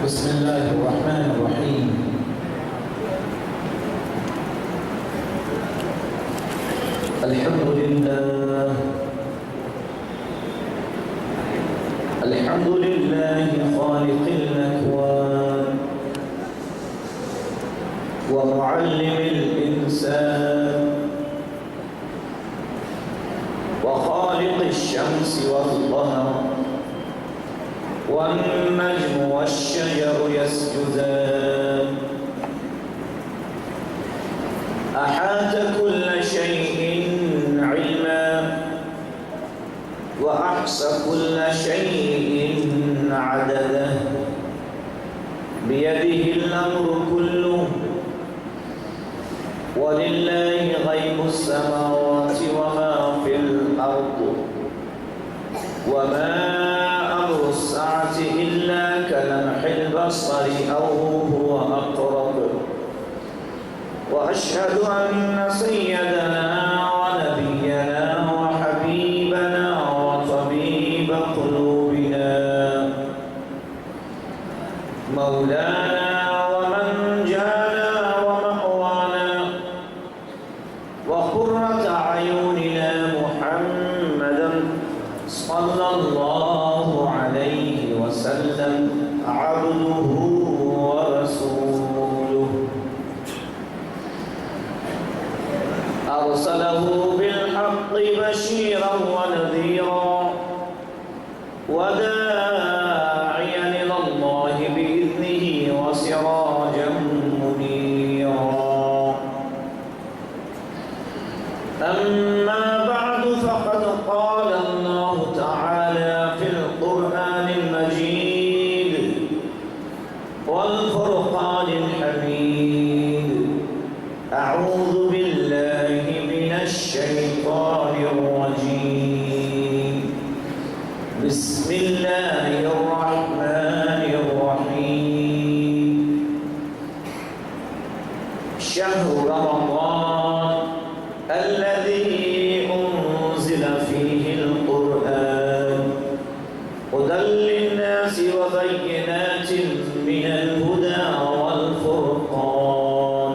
بسم الله الرحمن الرحيم الحمد لله خالق الأكوان ومعلم الإنسان وخالق الشمس والقمر والنجم والشجر يسجدان أحاط كل شيء علما وأحصى كل شيء عددا بيده الأمر كله ولله غيب السماوات وما في الأرض وما أمر الساعة إلا كلمح البصر أو هو أقرب وأشهد أن سيدنا ونبينا وحبيبنا وطبيب قلوبنا مولانا ومنجانا ومأوانا وقرة أعيننا محمدا صلى الله عليه وسلم عبده ورسوله أرسله بالحق بشيرا ونذيرا وداعيا إلى الله بإذنه وسراجا منيرا أما بعد فقد قال الله تعالى في القرآن المجيد والفرقان الحميد أعوذ بالله من الشيطان الرجيم بسم الله الرحمن الرحيم شهر رمضان الذي أنزل فيه القرآن هدى للناس وبينات من الهدى والفرقان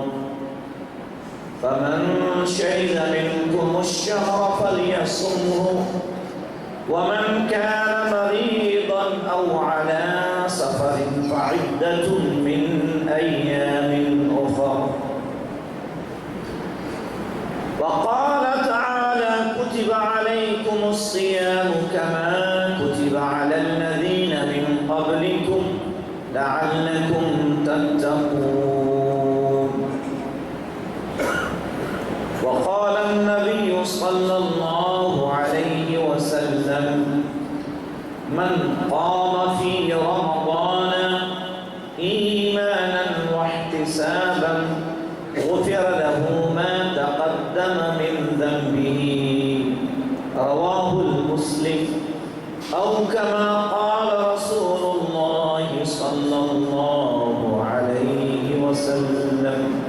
فمن شهد منكم الشهر فليصمه ومن كان مريضا أو على سفر فعدة من أيام أخر وقال تعالى كتب عليكم الصيام كما كتب على الذين من قبلكم لعلكم تتقون وقال النبي صلى الله عليه وسلم من قام في رمضان إيمانا واحتسابا غفر له ما تقدم من ذنبه رواه المسلم أو كما قال رسول الله صلى الله عليه وسلم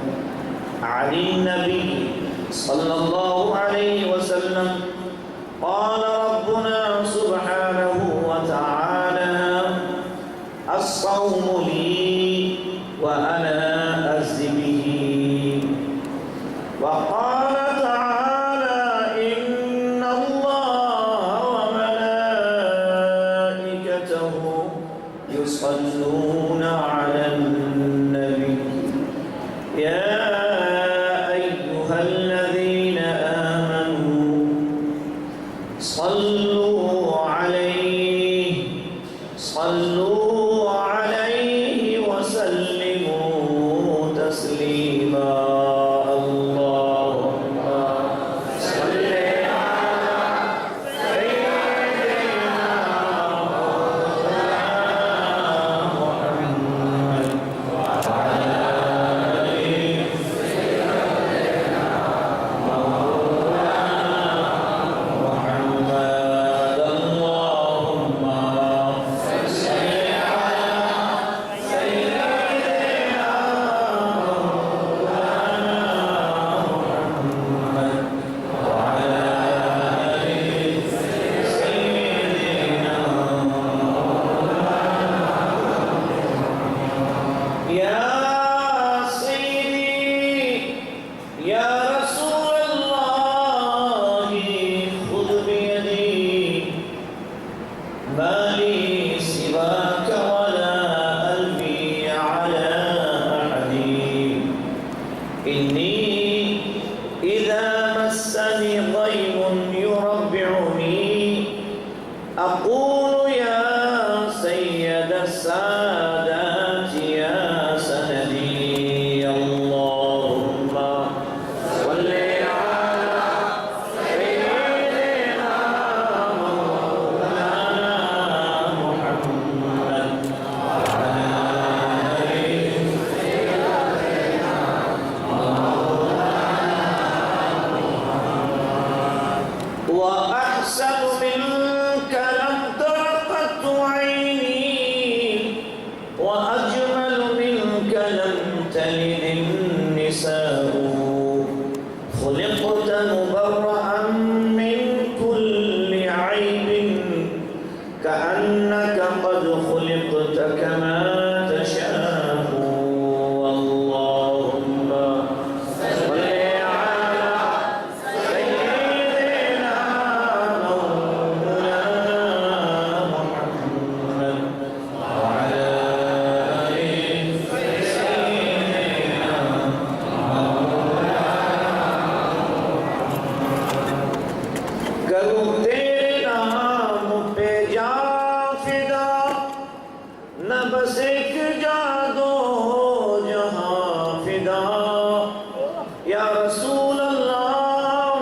عن النبي صلى الله عليه وسلم قال ربنا سبحانه وتعالى الصوم لي وأنا أجزي به وقال تعالى إن الله وملائكته يصلون على النبي يا الذين آمنوا صلوا عليه وسلموا تسليما اللهم صل على سيدنا محمد وعلى آله اللهم صل أقول يا سيد السادات يا سندي اللهم صل على سيدنا مولانا محمد وعلى آله وأحسن منك لم ترقت عيني وأجمل منك لم تلد النساء خلقت مبرأ من كل عيب كأنك قد خلقت كما تشاء اللهم صل على سيدنا مولانا محمد وعلى آله سيدنا करूं तेरे नाम पे जा फिदा न बस एक जा दो जहां फिदा या रसूल अल्लाह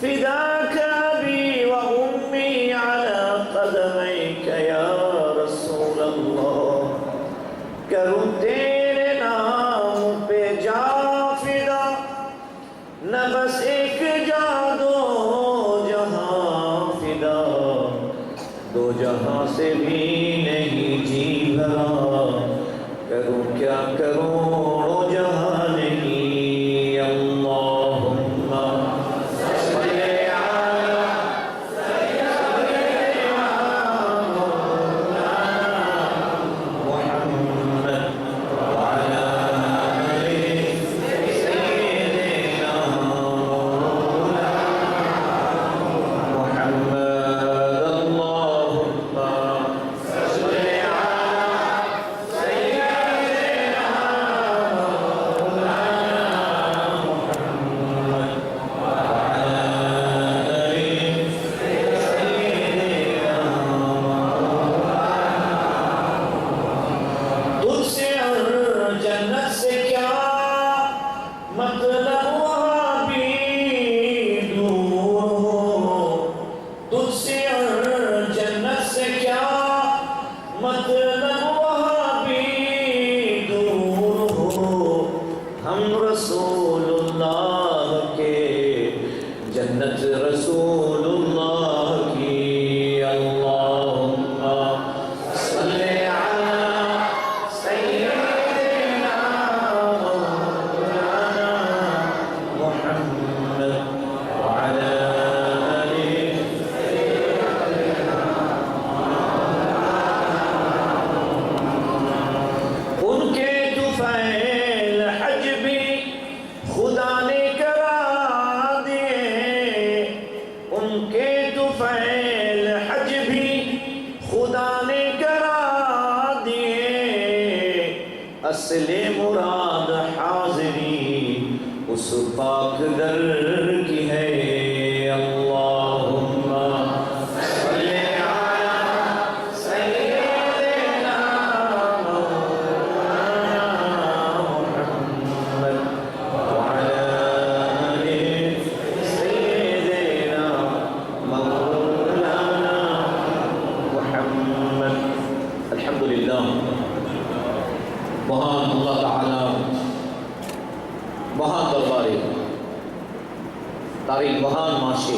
फिदाक अबी व उम्मी अला कदमैक या रसूल अल्लाह करूं तेरे नाम पे जा फिदा न बस एक जा दो दो जहां से भी नहीं जी भरा करूं क्या करोड़ों जहां नहीं अल्लाहुम्मा सल्ली अला सय्यिदना मौलाना मुहम्मद व अला आलि सय्यिदना मौलाना मुहम्मद जन्नत रसूलुल्लाह की अल्लाहुम्मा सल्ली अला सय्यिदिना मौलाना मुहम्मद व अला आलि उनके तुफैल हज भी खुदा ने करा उनके तुफैल हज भी खुदा ने करा दिए असले मुराद हाज़िरी उस पाक दर की है अल्लाहुम्मा सल्ली अला सय्यिदिना मौलाना मुहम्मद व अला आलि सय्यिदिना मौलाना मुहम्मद अल्हम्दुलिल्लाह महान अल्लाह ताला महान दरबारे তার এই মহান মাসে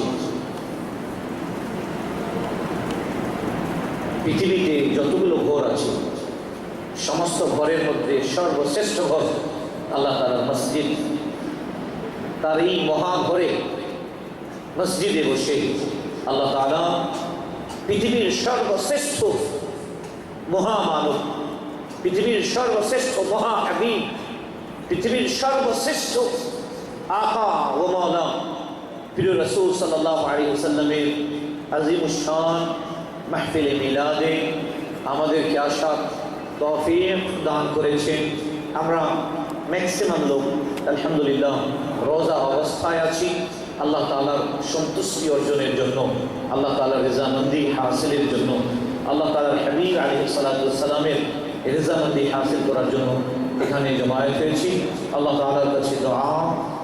পৃথিবীতে যতগুলো ঘর আছে সমস্ত ঘরের মধ্যে সর্বশ্রেষ্ঠ ঘর আল্লাহ তাআলার মসজিদ। তার এই মহা ঘরে মসজিদে বসে আল্লাহ তাআলা পৃথিবীর সর্বশ্রেষ্ঠ মহামানব, পৃথিবীর সর্বশ্রেষ্ঠ মহাহাবিব, পৃথিবীর সর্বশ্রেষ্ঠ আকা ও মাওলা প্রিয় রাসূল সাল্লাল্লাহু আলাইহি ওয়াসাল্লামের আজিমুশ শান মাহফিলে মিলাদে আমাদেরকে আসার তৌফিক দান করেছেন। আমরা ম্যাক্সিমাম লোক আলহামদুলিল্লাহ রোজা অবস্থায় আছি। আল্লাহ তাআলার সন্তুষ্টি অর্জনের জন্য, আল্লাহ তাআলার রেজামন্দি হাসিলের জন্য, আল্লাহ তাআলার হাবিব আলাইহিস সালাতু ওয়াস সালামের রেজামন্দি হাসিল করার জন্য এখানে জমায়েত হয়েছি। আল্লাহ তাআলার কাছে দোয়া,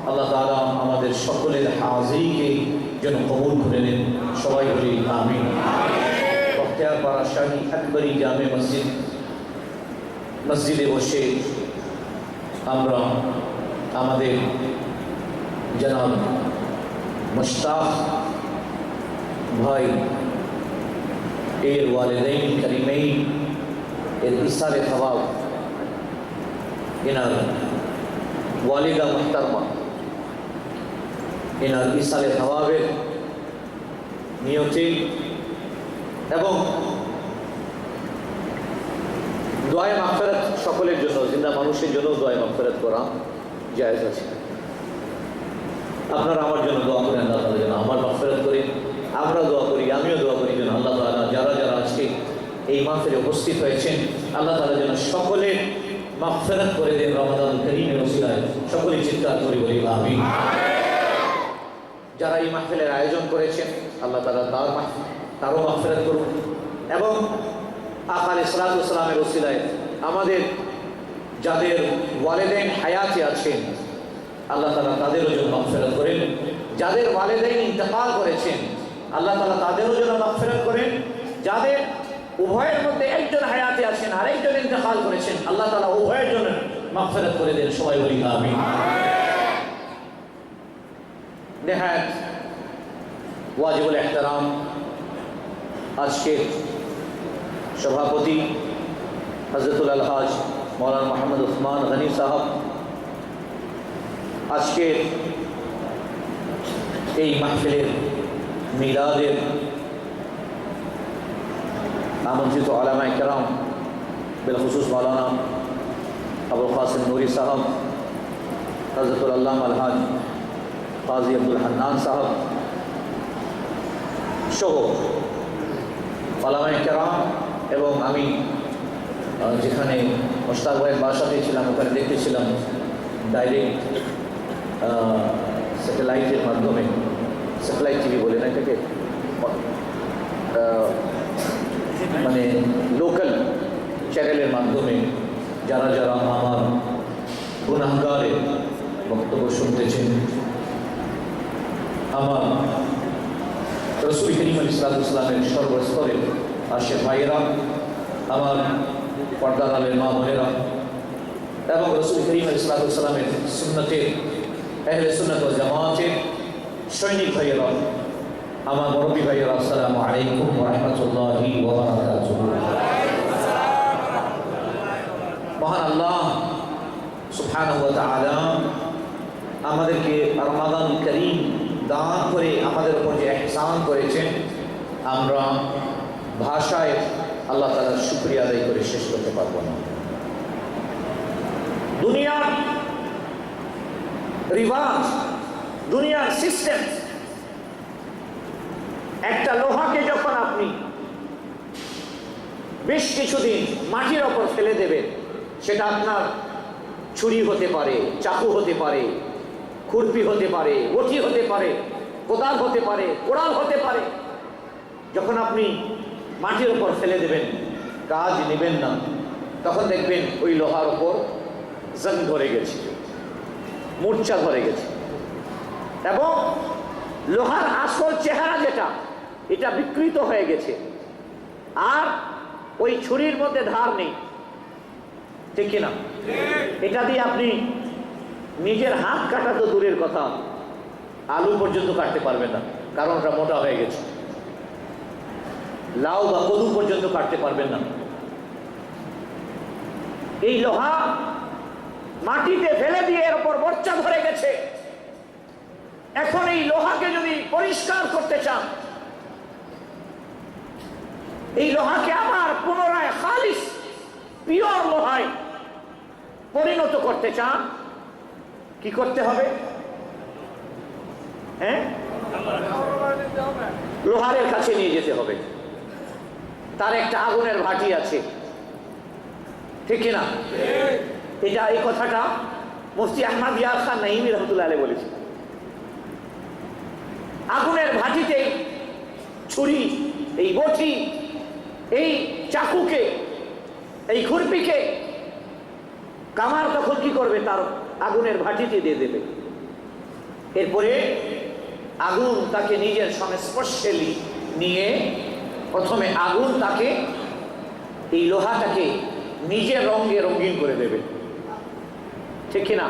আল্লাহ তাআলা আমাদের সকলের হাজিরিকে যেন কবুল করে নেন। সবাই বলি আমিন। বখতিয়ারপাড়া শাহী আকবরী জামে মসজিদে বসে আমরা আমাদের জনাব মুশতাক ভাই এর ওয়ালিদাইন কারিমাইন এর ইসারে সওয়াব, এনার ওয়ালিদা মুহতারমা এনার ইসারে সওয়াবের নিয়তে এবং দোয়ায়ে মাগফিরাত সকলের জন্য, জিন্দা মানুষের জন্য দোয়ায়ে মাগফিরাত করা জায়েজ আছে। আপনারা আমার জন্য দোয়া করেন, আল্লাহ তাআলা যেন আমার মাগফিরাত করে, আমরা দোয়া করি, আমিও দোয়া করি যেন আল্লাহ তাআলা যারা যারা আজকে এই মাহফিলে উপস্থিত হয়েছেন আল্লাহ তাআলা যেন সকলের মাগফিরাত করে দেন রমাদানুল কারীমের ওসিলায়। সকলেই চিৎকার করে বলি আমিন। যারা এই মাহফিলের আয়োজন করেছেন আল্লাহ তাআলা তারও মাগফিরাত করুন এবং আকা আলাইহিস সালাতু ওয়াস সালামের ওসিলায় আমাদের যাদের ওয়ালিদাইন হায়াতে আছেন আল্লাহ তাআলা তাদেরও জন্য মাগফিরাত করেন। যাদের ওয়ালিদাইন ইন্তেকাল করেছেন আল্লাহ তাআলা তাদেরও জন্য মাগফিরাত করেন। যাদের উভয়ের মধ্যে একজন হায়াতে আছেন আর একজন ইন্তেকাল করেছেন আল্লাহ তাআলা উভয়ের জন্য মাগফিরাত করে দেন। সবাই বলি আমিন। নেহায়েত ওয়াজিবুল ইহতারাম আজকের সভাপতি হযরতুল আলহাজ মৌলানা মোহাম্মদ উসমান গনি সাহেব আজকের এই মাহফিলের মিলাদের আমন্ত্রিত উলামায়ে কেরাম বিলখুসুস মৌলানা আবুল কাসিম নুরি সাহেব, হযরতুল আল্লামা আলহাজ কাজী আব্দুল হান্নান সাহেব সহ উলামায়ে কেরাম এবং আমি যেখানে মুশতাক ভাইয়ের বাসাতে ছিলাম ওখানে দেখতেছিলাম ডাইরেক্ট স্যাটেলাইটের মাধ্যমে, স্যাটেলাইট টিভি বলে না এটাকে, মানে লোকাল চ্যানেলের মাধ্যমে যারা যারা আমার গুনাহগারের বক্তব্য শুনতেছেন, আমার রাসূল করিম আলাইহিস সালাতু ওয়াস সালামের সর্বস্তরে আশেক ভাইয়েরা, আমার পর্দার আলের মা বোনেরা এবং রাসূল করিম আলাইহিস সালাতু ওয়াস সালামের সুন্নতের আহলে সুন্নাত ওয়াল জামাতের সৈনিক ভাইয়েরা, আমার মুরব্বী ভাইয়েরা, আসসালামু আলাইকুম ওয়া রাহমাতুল্লাহি ওয়া বারাকাতুহু। মহান আল্লাহ সুবহানাহু ওয়া তাআলা আমাদেরকে রমাদানুল কারীম দান করে আমাদের উপর যে ইহসান করেছেন আমরা ভাষায় আল্লাহ তাআলার শুকরিয়া আদায় করে শেষ করতে পারবো না। দুনিয়ার রিওয়াজ, দুনিয়ার সিস্টেম, একটা লোহাকে যখন আপনি বেশ কিছুদিন মাটির ওপর ফেলে দেবেন সেটা আপনার ছুরি হতে পারে, চাকু হতে পারে, খুরপি হতে পারে, বটি হতে পারে, কোদাল হতে পারে, কোড়াল হতে পারে, যখন আপনি মাটির ওপর ফেলে দেবেন কাজ নেবেন না তখন দেখবেন ওই লোহার ওপর জং ধরে গেছে, মূর্ছা ধরে গেছে এবং লোহার আসল চেহারা যেটা এটা বিকৃত হয়ে গেছে আর ওই ছুরির মধ্যে ধার নেই, ঠিক কিনা? এটা দিয়ে আপনি নিজের হাত কাটা তো দূরের কথা, আলু পর্যন্ত কাটতে পারবেন না, কারণ ওটা মোটা হয়ে গেছে। লাউ বা কদু পর্যন্ত কাটতে পারবেন না। এই লোহা মাটিতে ফেলে দিয়ে এর উপর মরচা ধরে গেছে। এখন এই লোহাকে যদি পরিষ্কার করতে চান, এই লোহাকে আবার পুনরায় খালিস পিওর লোহায় পরিণত করতে চান, কি করতে হবে? হ্যাঁ, লোহারের কাছে নিয়ে যেতে হবে। তার একটা আগুনের ভাটি আছে, ঠিক কিনা? এটা এই কথাটা মুফতি আহমদ ইয়ার খান নাইমি রহমতুল্লাহ আলাইহি বলেছেন। আগুনের ভাটিতে ছুরি, এই বটি, এই চাকুকে, এই খুরপিকে কামার তখন কি করবে? তার আগুনের ভাটিতে দিয়ে দেবে। এরপরে আগুন তাকে নিজের সংস্পর্শে নিয়ে প্রথমে আগুন তাকে এই লোহাটাকে নিজের রঙে রঙিন করে দেবে, ঠিক কিনা?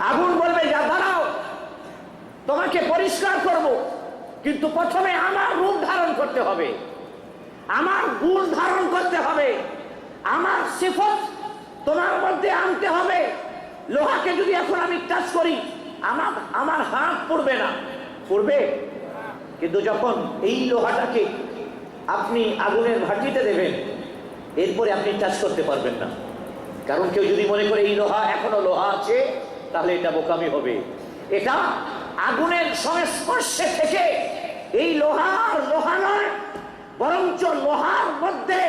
আগুন বলবে, যা দাঁড়াও, তোমাকে পরিষ্কার করব, কিন্তু প্রথমে আমার রূপ ধারণ করতে হবে, আমার গুণ ধারণ করতে হবে, আমার সিফত তোমার মধ্যে আনতে হবে। লোহাকে যদি এখন আমি টাচ করি, আমার হাত পড়বে না, পড়বে, কিন্তু যখন এই লোহাটাকে আপনি আগুনের ভাটিতে দেবেন, এরপরে আপনি টাচ করতে পারবেন না। কারণ কেউ যদি মনে করে এই লোহা এখনো লোহা আছে, তাহলে এটা বোকামি হবে। এটা আগুনের সংস্পর্শে থেকে এই লোহার লোহা নয়, বরঞ্চ লোহার মধ্যে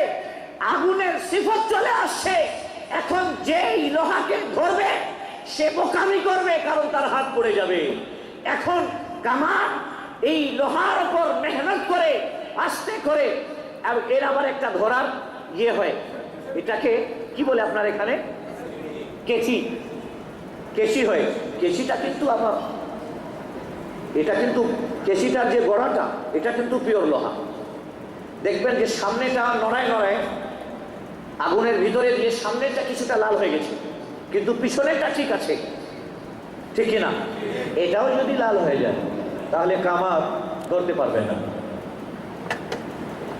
আগুনের সিফত চলে আসছে। এখন যেই লোহাকে ধরবে সে বোকামি করবে, কারণ তার হাত পড়ে যাবে। এখন কামার এই লোহার উপর মেহনত করে আস্তে করে, এর আবার একটা ধরার ইয়ে হয়, এটাকে কি বলে আপনার এখানে? কেচি, কেচি হয়। কেচিটা কিন্তু আবার, এটা কিন্তু কেচিটার যে গড়াটা, এটা কিন্তু পিওর লোহা। দেখবেন যে সামনেটা নড়ায় নড়ায় আগুনের ভিতরে দিয়ে সামনেটা কিছুটা লাল হয়ে গেছে, কিন্তু পিছনেটা ঠিক আছে, ঠিক না? এটাও যদি লাল হয়ে যায় তাহলে কামার ধরতে পারবেন না।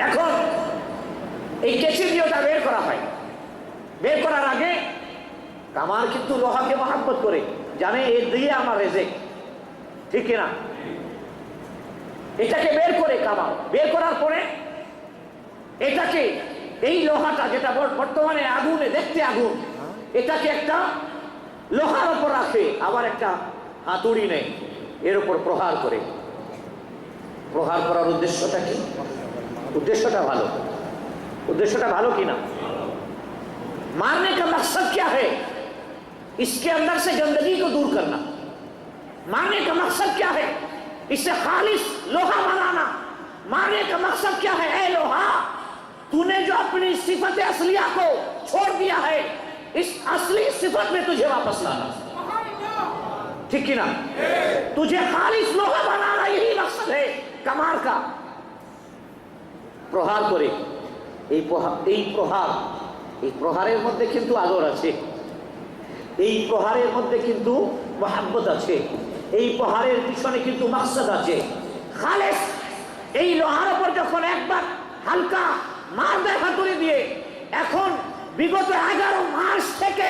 এখন এই কেচি দিয়ে ওটা বের করা হয়। বের করার আগে কামার কিন্তু লোহাকে মহাব্বত করে, জানে এর দিয়ে আমার রেজেক, ঠিক না? এটাকে বের করে কামার, বের করার পরে এটাকে, এই লোহাটা যেটা বর্তমানে আগুনে দেখতে আগুন, এটাকে একটা লোহার উপর রাখে, আবার একটা হাতুড়ি নেই, এর উপর প্রহার করে। প্রহার করার উদ্দেশ্যটা কি? उद्देश्य भालो, उद्देश्य भालो की ना। मारने का मकसद क्या है? इसके अंदर से गंदगी को दूर करना। मारने का मकसद क्या है? इससे खालिस लोहा बनाना। मारने का मकसद क्या है? ए लोहा, तूने जो अपनी सिफत असलिया को छोड़ दिया है, इस असली सिफत में तुझे वापस लाना। ठीक है ना? तुझे खालिस लोहा बनाना, यही मकसद है कमार का। প্রহার করে এই প্রহারের মধ্যে কিন্তু আদর আছে, এই প্রহারের মধ্যে কিন্তু মহব্বত আছে, এই প্রহারের পিছনে কিন্তু মাকসাদ আছে। খালেস এই লোহার উপর যখন একবার হালকা মার দেয় হাতুড়ি দিয়ে, এখন বিগত 11 মাস থেকে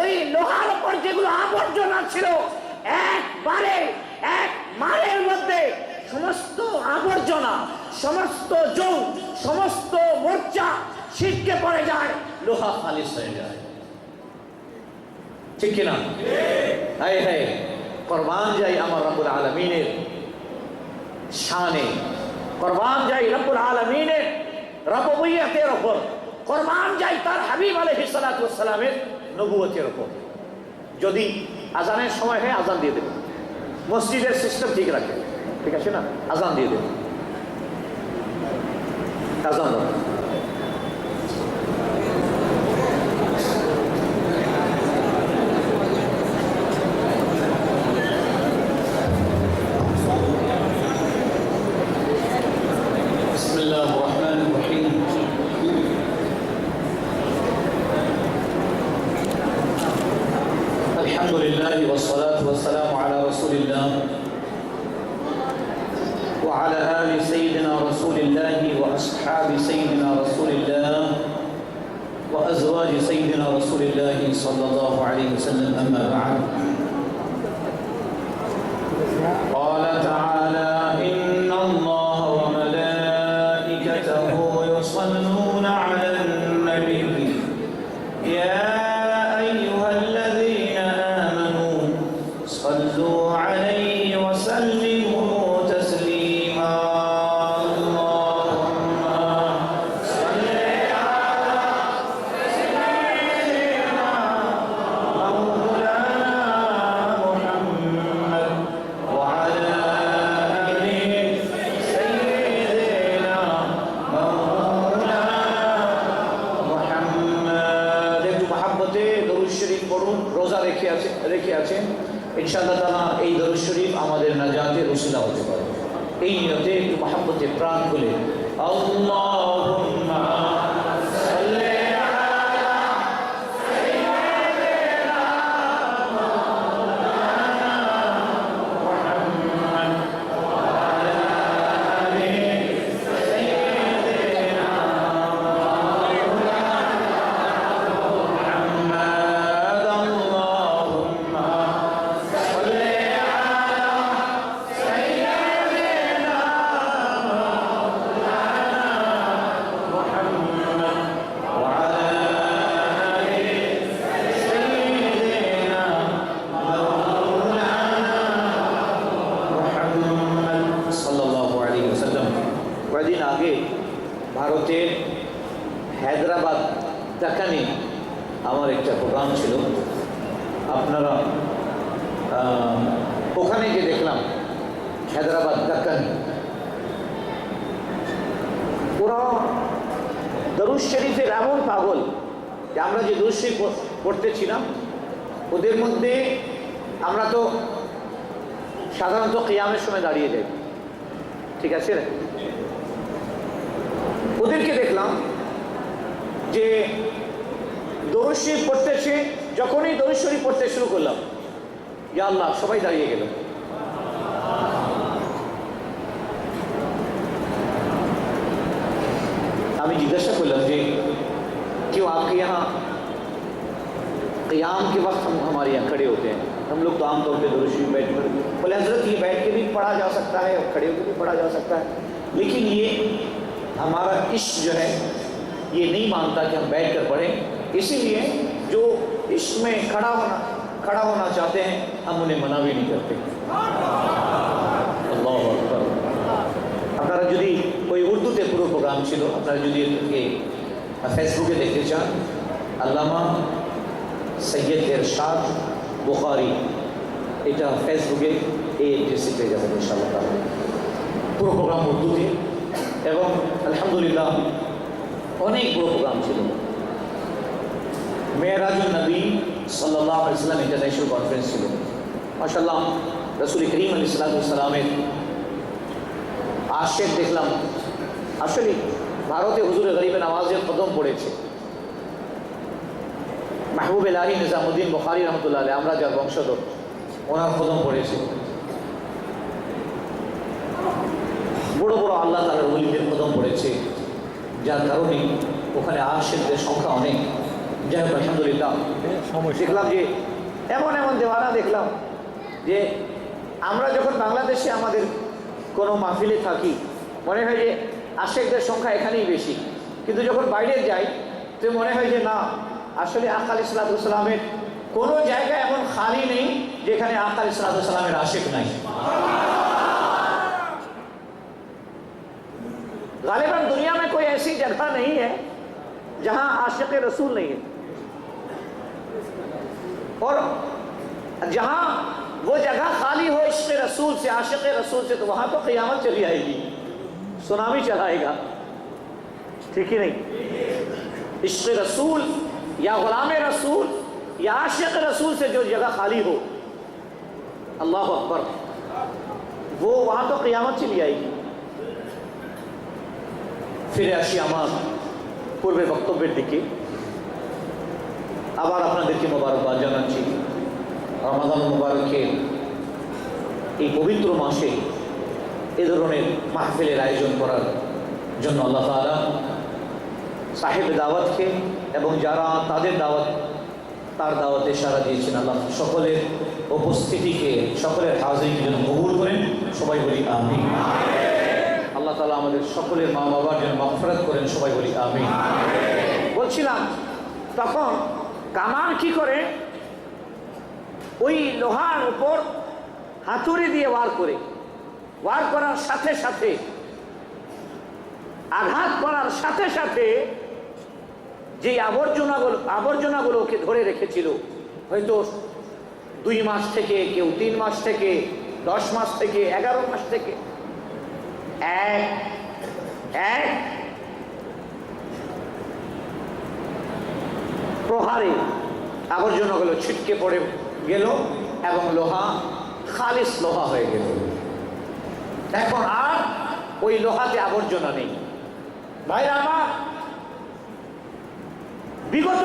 ওই লোহার উপর যেগুলো আবর্জনা ছিল, একবারে এক মারের মধ্যে সমস্ত আবর্জনা, সমস্ত যৌন, সমস্ত মোর্চা ছিটকে পড়ে যায়, লোহা খালিস হয়ে যায়। ঠিক কিনা? হায় হায়, কুরবান যাই আমার রব্বুল আলামিনের শানে, কুরবান যাই রব্বুল আলামিনের রব্বুবিয়তের উপর, কুরবান যাই তার হাবিব আলাইহিস সালাতু ওয়াস সালামের নবুয়তের উপর। যদি আজানের সময় হয় আজান দিয়ে দেবে, মসজিদের সিস্টেম ঠিক রাখে, ঠিক আছে না? আজান দিয়ে দেবে, আজান দাও। وعلى آل سيدنا رسول الله وأصحاب سيدنا رسول الله وأزواج سيدنا رسول الله صلى الله عليه وسلم. أما بعد، قال تعالى: إن الله وملائكته يصلون على النبي يا أيها الذين آمنوا صلوا عليه وسلموا تسليما. اللهم صل على سيدنا مولانا আছে, ইনশাআল্লাহ তাআলা এই দরুদ শরীফ আমাদের নাজাতের উসিলা হতে পারে। এই নিয়তে একটু মহব্বতে প্রাণ খুলে আল্লাহুম্মা সাল্লি কয়েকদিন আগে ভারতের হায়দ্রাবাদ ডাকানে আমার একটা প্রোগ্রাম ছিল। আপনারা ওখানে গিয়ে দেখলাম হায়দ্রাবাদ ডাকানে ওরা দরুদ শরীফের এমন পাগল যে আমরা যে দরুদ শরীফ পড়তেছিলাম ওদের মধ্যে আমরা তো সাধারণত কিয়ামের সময় দাঁড়িয়ে যাই, ঠিক আছে, ওদেরকে দেখলাম যে দরুদ শরীফ পড়তেছে, যখনই দরুদ শরীফ পড়তে শুরু করলাম ইয়া আল্লাহ সবাই দাঁড়িয়ে গেল। আমি जिज्ञासा करलम जी क्यों आपके यहाँ क़याम के वक्त हम हमारे यहाँ खड़े होते हैं, हम लोग तो आमतौर पर दुरूद शरीफ बैठ कर, बोले हज़रत ये बैठ के भी पढ़ा जा सकता है और खड़े होकर भी पढ़ा जा सकता है, लेकिन ये हमारा इश्क जो है ये नहीं मानता कि हम बैठ कर पढ़ें, इसीलिए जो इश्क में खड़ा होना चाहते हैं हम उन्हें मना भी नहीं करते। अल्लाहु अकबर। আপনারা যদি ওই উর্দুতে পুরো প্রোগ্রাম ছিল, আপনারা যদি এটাকে ফেসবুকে দেখতে চান, আল্লামা সৈয়দ এরশাদ বুখারী, এটা ফেসবুকে এই এড্রেসে পেয়ে যাবেন ইনশাআল্লাহ। পুরো প্রোগ্রাম উর্দুতে এবং আলহামদুলিল্লাহ অনেক বড় প্রোগ্রাম ছিল। মেরাজুন নবী সাল্লাল্লাহু আলাইহি ওয়াসাল্লাম ইন্টারন্যাশনাল কনফারেন্স ছিল। মাশাআল্লাহ রাসূল করিম আলাইহিস সালামের আশেক দেখলাম। আসলে ভারতে হুজুরে গরিবে নওয়াজের কদম পড়েছে। মাহবুব ইলাহি নিজামুদ্দিন বুখারী রহমতুল্লাহ আলাইহি, আমরা যার বংশধর, ওনার কদম পড়েছে। বড় বড় আল্লাহ তাআলার ওলিদের কদম পড়েছে, যার কারণে ওখানে আশেকদের সংখ্যা অনেক। যাই হোক আলহামদুলিল্লাহ দেখলাম যে এমন এমন দেওয়ানা দেখলাম যে আমরা যখন বাংলাদেশে আমাদের কোনো মাহফিলে থাকি মনে হয় যে আশেকদের সংখ্যা এখানেই বেশি, কিন্তু যখন বাইরে যাই তো মনে হয় যে না, আসলে আকা আলাইহিস সালাতু ওয়াস সালামের কোনো জায়গা এমন খালি নেই যেখানে আকা আলাইহিস সালাতু ওয়াস সালামের আশেক নাই। गालिबन दुनिया में कोई ऐसी जगह नहीं है जहां आशिक रसूल नहीं है, और जहां वो जगह खाली हो इश्क रसूल से, आशिक रसूल से, तो वहां तो क़यामत चली आएगी, सुनामी चलाएगा, ठीक ही नहीं। इश्क रसूल या गुलाम रसूल या आशिक रसूल से जो जगह खाली हो, अल्लाह अकबर, वो वहां तो क़यामत चली आएगी। ফিরে আসি আমার পূর্বের বক্তব্যের দিকে। আবার আপনাদেরকে মোবারকবাদ জানাচ্ছি রমাদান মুবারকের এই পবিত্র মাসে এ ধরনের মাহফিলের আয়োজন করার জন্য আল্লাহ তাআলা সাহেব দাওয়াতকে এবং যারা তাদের তার দাওয়াতে সাড়া দিয়েছেন, আল্লাহ সকলের উপস্থিতিকে, সকলের হাজিরিকে যেন কবুল করেন, সবাই বলি আমিন। আল্লাহ তাআলা আমাদের সকলের মা বাবার জন্য মাগফিরাত করেন, সবাই বলি আমিন। বলছিলাম তখন কামান কি করে ওই লোহার উপর হাতুড়ি দিয়ে ওয়ার করার সাথে সাথে, আঘাত করার সাথে সাথে যে আবর্জনাগুলোকে ধরে রেখেছিল, হয়তো 2 মাস থেকে, কেউ 3 মাস থেকে, 10 মাস থেকে, 11 মাস থেকে, এক প্রহারে আবর্জনাগুলো ছিটকে পড়ে গেল এবং লোহা খালিস লোহা হয়ে গেল। এখন আর ওই লোহাতে আবর্জনা নেই। ভাইরা আমার, বিগত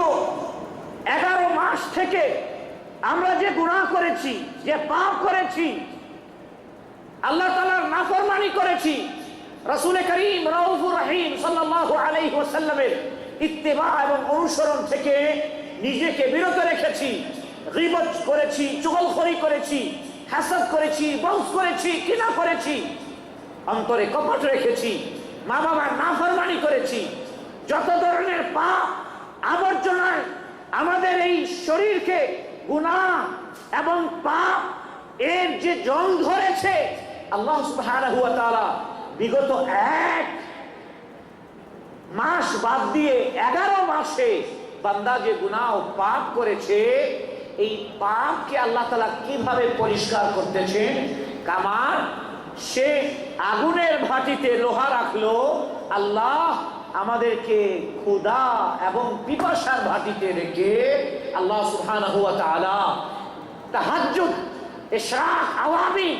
11 মাস থেকে আমরা যে গুনাহ করেছি, যে পাপ করেছি, আল্লাহ তাআলার নাফরমানি করেছি, রাসূল করিম রাউফুর রহিম সাল্লাল্লাহু আলাইহি ওয়াসাল্লামের ইত্তেবা এবং অনুসরণ থেকে নিজেকে বিরত রেখেছি, গীবত করেছি, চুগলখড়ি করেছি, হাসাদ করেছি, বগজ করেছি, কিনা করেছি, অন্তরে কপট রেখেছি, মা বাবার নাফরমানি করেছি, যত ধরনের পাপ আবর্জনায় আমাদের এই শরীরকে গুনাহ এবং পাপ এর যে জং ধরেছে, আল্লাহ সুবহানাহু ওয়া তাআলা বিগত 1 মাস বাদ দিয়ে 11 মাসে বান্দা যে গুনাহ ও পাপ করেছে, এই পাপকে আল্লাহ তাআলা কিভাবে পরিষ্কার করতেছেন। কামার সে আগুনের ভাটিতে লোহা রাখলো, আল্লাহ আমাদেরকে ক্ষুধা এবং পিপাসার ভাটিতে রেখে আল্লাহ সুবহানাহু ওয়া তাআলা তাহাজ্জুদ, ইশরাক, আওয়ামি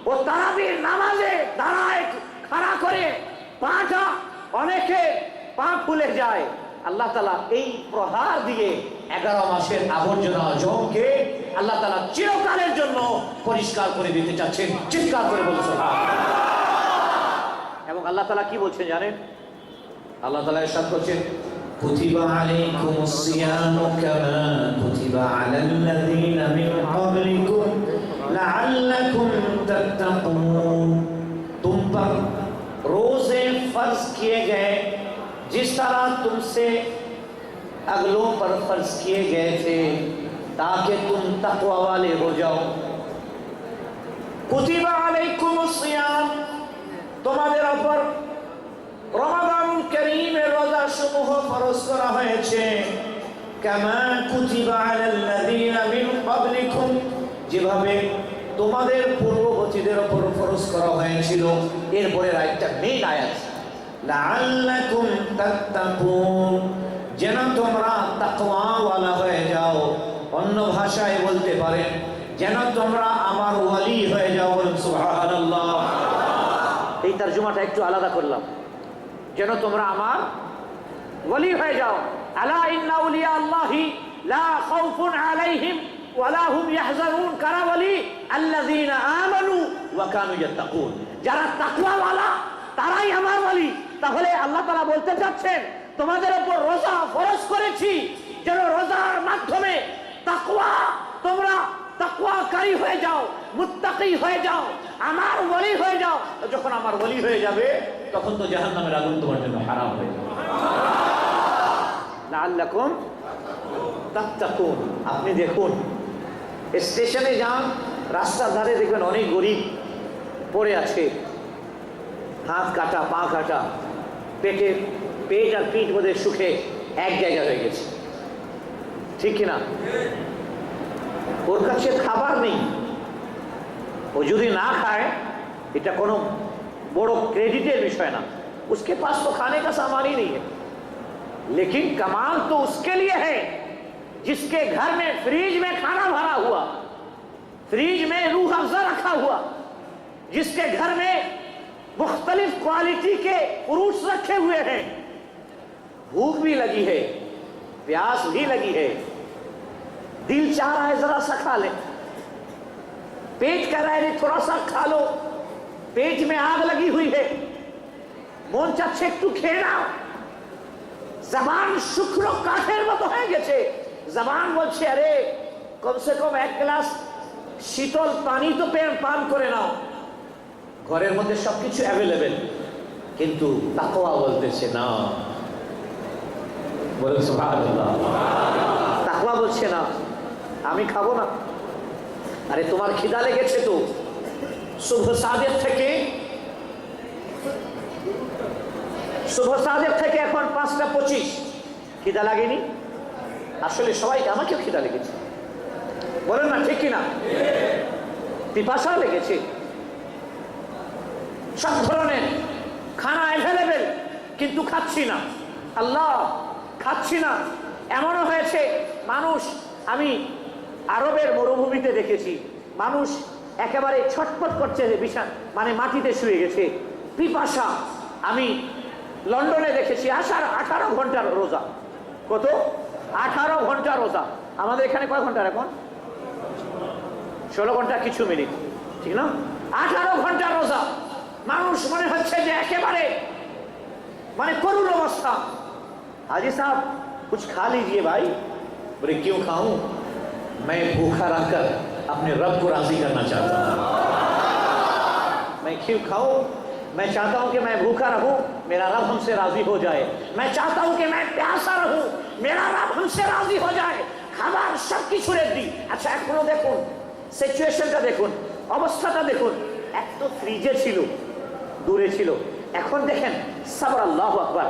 ও তারাবির নামাজে দাঁড়ায় খাড়া করে পাটা অনেকে পা ফুলে যায়। আল্লাহ তাআলা এই প্রহার দিয়ে 11 মাসের আবর্জনা জমকে আল্লাহ তাআলা চিরকালের জন্য পরিষ্কার করে দিতে চাচ্ছেন। চিৎকার করে বলুন সুবহানাল্লাহ। এবং আল্লাহ তাআলা কি বলছেন জানেন? আল্লাহ তাআলা ইরশাদ করছেন, কুতিবা আলাইকুমুস সিয়ামু কামা কুতিবা আলাল্লাযীনা মিন ক্বাবলিকুম লাআল্লাকুম তাত্তাকুন। तुम पर रोजे फर्ज किए गए जिस तरह तुमसे अगलों पर फर्ज किए गए थे, ताकि तुम तकवा वाले हो जाओ। कुतिबा अलैकुमुस सियाम, তোমাদের উপর রমাদানুল কারীমের রোজা সমূহ ফরজ করা হয়েছে। কামা কুতিবা আলাল্লাযীনা মিন ক্বাবলিকুম, যেভাবে তোমাদের পূর্ববর্তীদের উপর ফরজ করা হয়েছিল। এরপরে আরেকটা মেইন আয়াত, লাআল্লাকুম তাত্তাকুন, যেন তোমরা তাকওয়াওয়ালা হয়ে যাও। অন্য ভাষায় বলতে পারেন, যেন তোমরা আমার ওয়ালি হয়ে যাও। বলুন সুবহানাল্লাহ। এই তরজমাটা একটু আলাদা করলাম, যেন তোমরা আমার ওয়ালি হয়ে যাও। আলা ইন্না আউলিয়া আল্লাহি লা খাউফুন আলাইহিম ওয়ালা হুম ইয়াহজানুন। কারা ওয়ালি? আল্লাযীনা আমানু ওয়া কানু ইয়াত্তাকুন, যারা তাকওয়াওয়ালা তারাই আমার ওয়ালি। তাহলে আল্লাহ তাআলা বলতে চাচ্ছেন, তোমাদের উপর রোজা ফরজ করেছি যেন রোজার মাধ্যমে তাকওয়া, তোমরা তাকওয়াকারী হয়ে যাও, মুত্তাকি হয়ে যাও, আমার ওয়ালি হয়ে যাও। যখন আমার ওয়ালি হয়ে যাবে তখন তো জাহান্নামের আগুন তোমার জন্য হারাম হয়ে যাবে। লাআল্লাকুম তাত্তাকুন। আপনি দেখুন, স্টেশনে যান, রাস্তার ধারে দেখবেন অনেক গরিব পড়ে আছে, হাত কাটা, পা কাটা, পেট আর পিঠ বোধহয় সুখে এক জায়গা হয়ে গেছে, ঠিক কিনা? ওর কাছে খাবার নেই, ও যদি না খায় এটা কোনো বড় क्रेडिटेर विषय ना, उसके पास तो खाने का सामान ही नहीं है। लेकिन कमाल तो उसके लिए है जिसके घर में फ्रिज में खाना भरा हुआ, फ्रिज में रूह अफ़ज़ा रखा हुआ, जिसके घर में मुख्तलिफ क्वालिटी के फ्रूट्स रखे हुए हैं। भूख भी लगी है, प्यास भी लगी है, दिल चाह रहा है जरा सा खा ले, पेट कह रहा है थोड़ा सा खा लो, पेट में आग लगी हुई है, মন চাচ্ছে একটু খেয়ে নাও। জবান শুকনো কাঠের মতো হয়ে গেছে, জবান বলছে আরে কমসে কম এক গ্লাস শীতল পানি তো পান করে নাও। ঘরের মধ্যে সবকিছু অ্যাভেলেবেল, কিন্তু তাকওয়া বলতেছে না। বলে সুবহানাল্লাহ। তাকওয়া বলছে না আমি খাবো না। আরে তোমার খিদা লেগেছে তো, শুভ সাদেক থেকে এখন 5:25, খিদা লাগেনি? আসলে সবাইকে, আমাকেও খিদা লেগেছে, বলেন না ঠিক কিনা? পিপাসা লেগেছে, সব ধরনের খানা অ্যাভেলেবেল, কিন্তু খাচ্ছি না। আল্লাহ, খাচ্ছি না। এমনও হয়েছে মানুষ, আমি আরবের মরুভূমিতে দেখেছি মানুষ একেবারে ছটফট করছে, মানে মাটিতে শুয়ে গেছে, পিপাসা। আমি লন্ডনে দেখেছি 18 ঘন্টার রোজা। কত? 18 ঘন্টা রোজা। আমাদের এখানে কয় ঘন্টার এখন? 16 ঘন্টা কিছু মিনিট, ঠিক না? 18 ঘন্টা রোজা। মানুষ মনে হচ্ছে যে একেবারে মানে করুণ অবস্থা। हाजी साहब कुछ खा लीजिए भाई। बोले क्यों खाऊं, मैं भूखा रहकर अपने रब को राजी करना चाहता हूं। मैं क्यों खाऊं? मैं चाहता हूं कि मैं भूखा रहूं, मेरा रब हमसे राजी हो जाए। मैं चाहता हूं कि मैं प्यासा रहूं, मेरा रब हमसे राजी हो जाए। খাবার সব কিছু রেডি। আচ্ছা এখনো দেখুন সিচুয়েশনটা, দেখুন অবস্থাটা, দেখুন এক তো ফ্রিজে ছিল, দূরে ছিল, এখন দেখেন সাবর, আল্লাহু আকবার।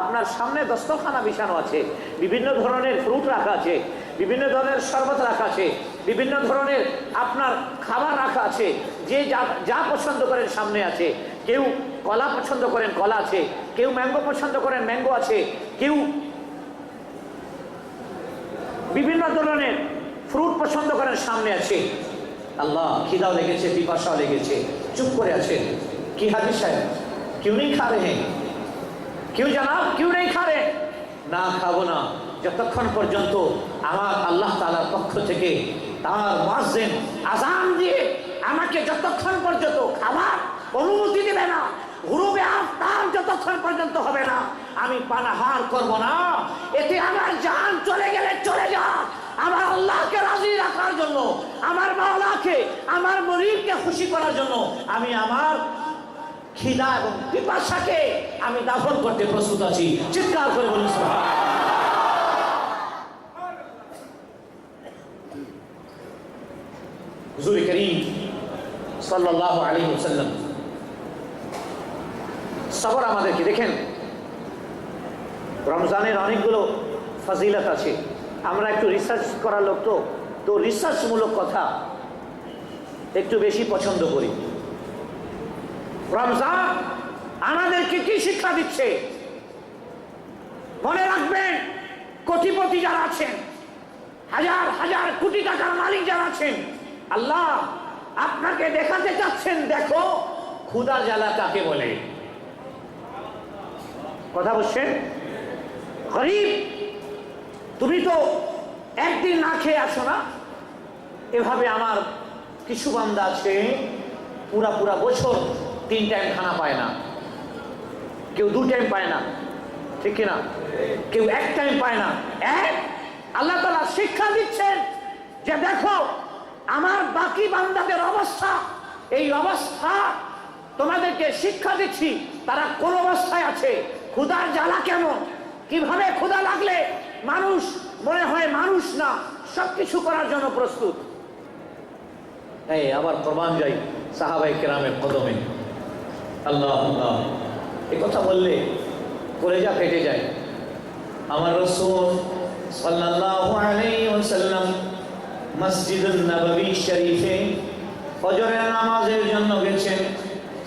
আপনার সামনে দস্তরখানা বিছানো আছে, বিভিন্ন ধরনের ফ্রুট রাখা আছে, বিভিন্ন ধরনের শরবত রাখা আছে, বিভিন্ন ধরনের আপনার খাবার রাখা আছে, যে যা পছন্দ করেন সামনে আছে। কেউ কলা পছন্দ করেন, কলা আছে, কেউ ম্যাঙ্গো পছন্দ করেন, ম্যাঙ্গো আছে, কেউ বিভিন্ন ধরনের ফ্রুট পছন্দ করেন, সামনে আছে। আল্লাহ, খিদাও লেগেছে, পিপাসাও লেগেছে, চুপ করে আছেন। কি হাদিস সাহেব, क्यों नहीं खा रहे हैं? क्यों जनाब, क्यों नहीं खा रहे? না খাবো না যতক্ষণ পর্যন্ত আমার আল্লাহ তাআলার পক্ষ থেকে তার মুয়াজ্জিন আযান দিয়ে আমাকে যতক্ষণ পর্যন্ত খাবার অনুমতি দেবে না, গুরুবে আফতার যতক্ষণ পর্যন্ত হবে না, আমি পানাহার করব না। এতে আমার জান চলে গেলে চলে যাক, আমার আল্লাহকে রাজি রাখার জন্য, আমার মাওলাকে, আমার মরিদকে খুশি করার জন্য আমি আমার খিদা এবং পিপাসাকে আমি দাফন করতে প্রস্তুত আছি। চিৎকার করে বলুন সুবহানাল্লাহ। হুজুর করিম সাল্লাল্লাহু আলাইহি ওয়াসাল্লাম সবর আমাদেরকে দেখেন, রমজানের অনেকগুলো ফজিলত আছে। আমরা একটু রিসার্চ করার লোক, তো রিসার্চমূলক কথা একটু বেশি পছন্দ করি। রমজান আমাদেরকে কি শিক্ষা দিচ্ছে? মনে রাখবেন, কোটিপতি যারা আছেন, হাজার হাজার কোটি টাকার মালিক যারা আছেন, আল্লাহ আপনাকে দেখাতে চাচ্ছেন, দেখো ক্ষুধা জ্বালা কাকে বলে। কথা বলছেন? গরিব, তুমি তো একদিন না খেয়ে আসো না। এভাবে আমার কিছু বান্দা আছে পুরা বছর 3 টাইম খানা পায় না, কেউ 2 টাইম পায় না, ঠিক কিনা? কেউ 1 টাইম পায় না। আল্লাহ তাআলা শিক্ষা দিচ্ছেন যে দেখো আমার বাকি বান্দাদের অবস্থা, এই অবস্থা তোমাদেরকে শিক্ষা দিচ্ছি, তারা কোন অবস্থায় আছে, ক্ষুধার জ্বালা কেমন, কিভাবে ক্ষুধা লাগলে মানুষ মনে হয় মানুষ না, সবকিছু করার জন্য প্রস্তুত। এই আবার কোরবান যাই সাহাবায়ে কেরামের কদমে। আল্লাহ আল্লাহ, এই কথা বললে কলেজা ফেটে যায়। আমার রাসূল সাল্লাল্লাহু আলাইহি ওয়াসাল্লাম মসজিদুন নববী শরীফে ফজরের নামাজের জন্য গেছেন।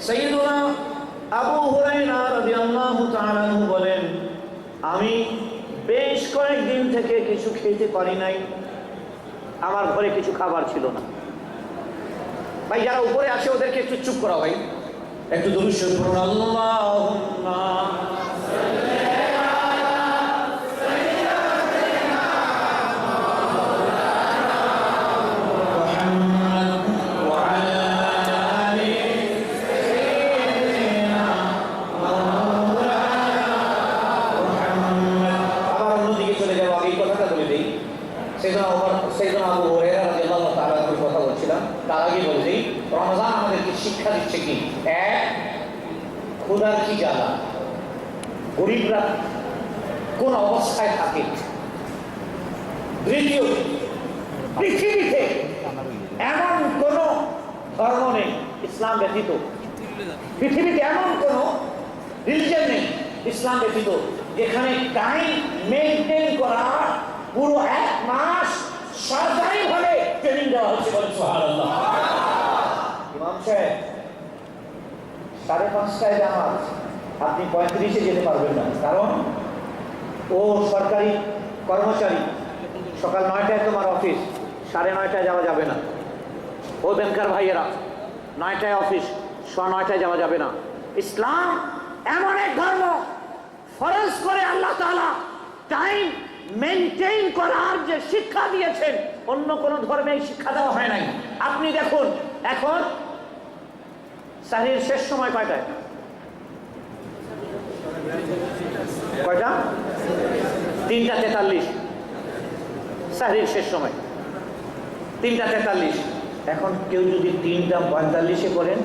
সাইয়্যিদুনা আবু হুরায়রা রাদিয়াল্লাহু তাআলা আনহু বলেন, আমি বেশ কয়েকদিন থেকে কিছু খেতে পারি নাই, আমার ঘরে কিছু খাবার ছিল না। ভাই যারা উপরে আছে ওদেরকে একটু চুপ করা ভাই, একটু দুরূদ শরীফ পড়ুন। আল্লাহুম্মা রমজান আমাদেরকে শিক্ষা দিচ্ছে কি? এক, ক্ষুধার কি জ্বালা, গরিবরা কোন অবস্থায় থাকে। দ্বিতীয়, পৃথিবীতে এমন কোন ধর্ম নেই ইসলাম ব্যতীত, পৃথিবীতে এমন কোন রিলিজিয়ন নেই ইসলাম ব্যতীত যেখানে টাইম মেনটেন করা পুরো 1 মাস সরকারি ভাবে ট্রেনিং দেওয়া হচ্ছে। বলেন সুবহানাল্লাহ। ইমাম সাহেব 5:30টায় জামাত, আপনি 35-এ যেতে পারবেন না, কারণ ও সরকারি কর্মচারী। সকাল 9টায় তোমার অফিস, 9:30 যাওয়া যাবে না। ও ব্যাংকার ভাইয়েরা, 9টায় অফিস, 9:30 যাওয়া যাবে না। ইসলাম এমন এক ধর্ম, ফরজ করে আল্লাহ তাআলা টাইম মেনটেইন করার যে শিক্ষা দিয়েছেন, অন্য কোন ধর্মে এই শিক্ষা দেওয়া হয় নাই। আপনি দেখুন, এখন সাহির শেষ সময় কয়টায়? কয়টা? 3:43। সাহির শেষ সময় 3:43। এখন কেউ যদি 3:45 করেন,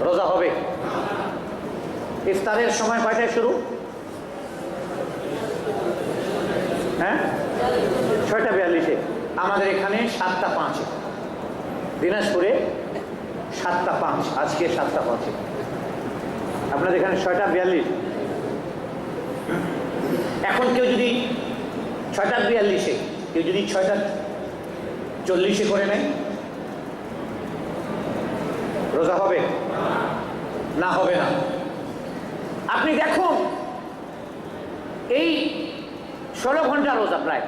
রোজা হবে? ইফতারের সময় কয়টায় শুরু? হ্যাঁ, 6:42। আমাদের এখানে 7:05, দিনাজপুরে 7:05, আজকে 7:05। আপনাদের এখানে 6:42। এখন কেউ যদি 6:42, কেউ যদি 6:40 করে নেয়, রোজা হবে না? হবে না। আপনি দেখুন, এই 16 ঘন্টা রোজা, প্রায়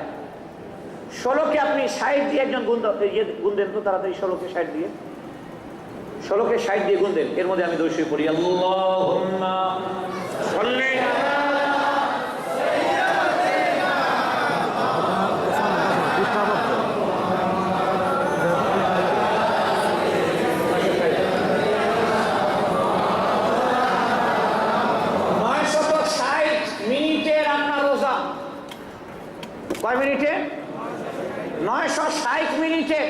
16কে আপনি 60 দিয়ে একজন গুণ দেন তো তাড়াতাড়ি। 16কে 60 দিয়ে, 16কে 60 দিয়ে গুণ দেন। এর মধ্যে আমি দোষী পড়ি, আল্লাহুম্মা সাল্লি কয় মিনিটে? 960 মিনিটে।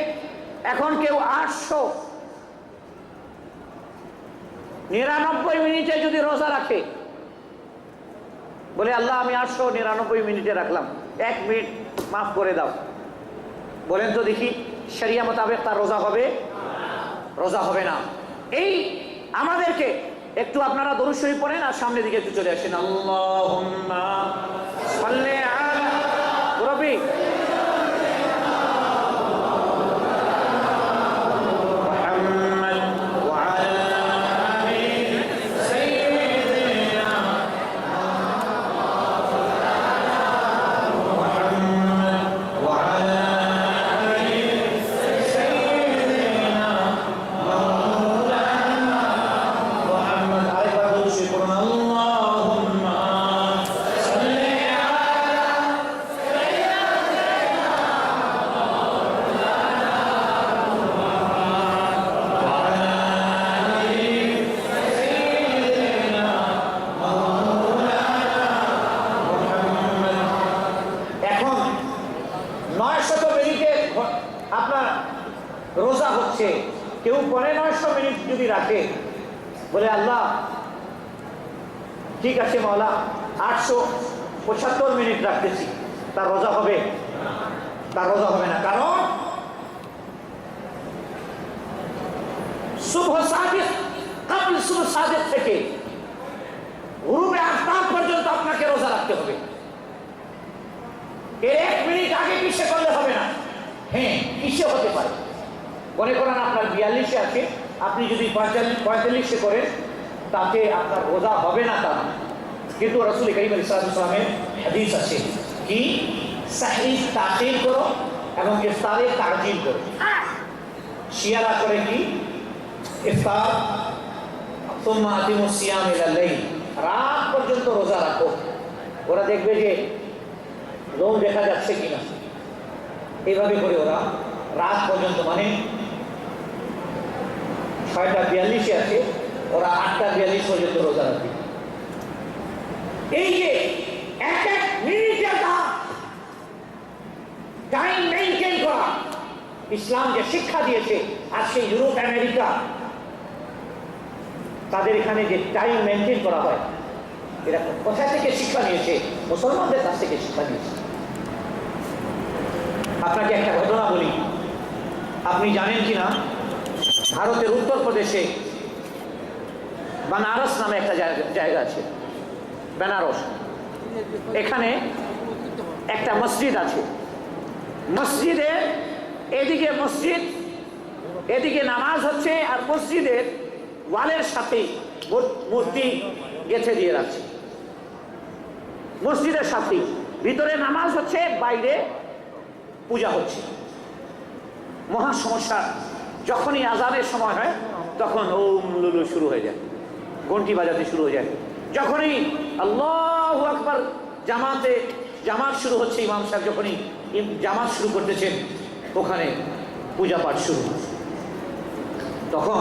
এখন কেউ 899 মিনিটে যদি রোজা রাখে, বলে আল্লাহ আমি 899 মিনিটে রাখলাম, 1 মিনিট মাফ করে দাও, বলেন তো দেখি শরিয়া মোতাবেক তার রোজা হবে? রোজা হবে না। এই আমাদেরকে একটু আপনারা দরুদ শরীফ পড়েন আর সামনের দিকে একটু চলে আসেন। আল্লাহুম্মা সাল্লি আলা রবি আপনার রোজা হচ্ছে, কেউ পরে 900 মিনিট যদি রাখে, বলে আল্লাহ ঠিক আছে মাওলা 875 মিনিট রাখতেছি, তার রোজা হবে? তার রোজা হবে না। কারণ সুবহ সাদিক, কাবল সুবহ সাদিক থেকে গুরুবে আফতাব পর্যন্ত আপনাকে রোজা রাখতে হবে। এর 1 মিনিট আগে পিছিয়ে করলে হবে না। হ্যাঁ, পিছিয়ে হতে পারে, মনে করেন আপনার 42-এ আছে, আপনি যদি 45-এ করেন, তাতে আপনার রোজা হবে না তা না। কিন্তু রাসূল কারীম সাল্লাল্লাহু আলাইহি ওয়াসাল্লামের হাদিস আছে কি, সাহরি তাখির করো এবং ইফতারে তাজিল করো। শিয়ারা করে কি, ইফতার সুম্মা আতিমুস সিয়াম ইলা লাইল, রাত পর্যন্ত রোজা রাখো। ওরা দেখবে যে লোম দেখা যাচ্ছে কিনা, এইভাবে করে ওরা রাত পর্যন্ত, মানে 6:42-এ আছে, ওরা 8:42 পর্যন্ত রোজা রাখবে। এই যে এক মিনিটের টাইম মেনটেন করা, ইসলাম যে শিক্ষা দিয়েছে, আজকে ইউরোপ আমেরিকা তাদের এখানে যে টাইম মেনটেন করা হয়, এরা কোথা থেকে শিক্ষা নিয়েছে? মুসলমানদের কাছ থেকে শিক্ষা নিয়েছে। আপনাকে একটা ঘটনা বলি, আপনি জানেন কিনা, ভারতের উত্তরপ্রদেশে বানারস নামে একটা জায়গা আছে, বেনারস। এখানে একটা মসজিদ আছে। মসজিদের এদিকে মসজিদ, এদিকে নামাজ হচ্ছে, আর মসজিদের ওয়ালের সাথে মূর্তি গেঁথে দিয়ে রাখছে। মসজিদের সাথে ভিতরে নামাজ হচ্ছে, বাইরে পূজা হচ্ছে, মহা সমস্যা। যখনই আজানের সময় হয় তখন ওম লুলু শুরু হয়ে যায়, ঘন্টি বাজাতে শুরু হয়ে যায়। যখনই আল্লাহু আকবার জামাত শুরু হচ্ছে, ইমাম সাহেব যখনই জামাত শুরু করতেছেন, ওখানে পূজা পাঠ শুরু। তখন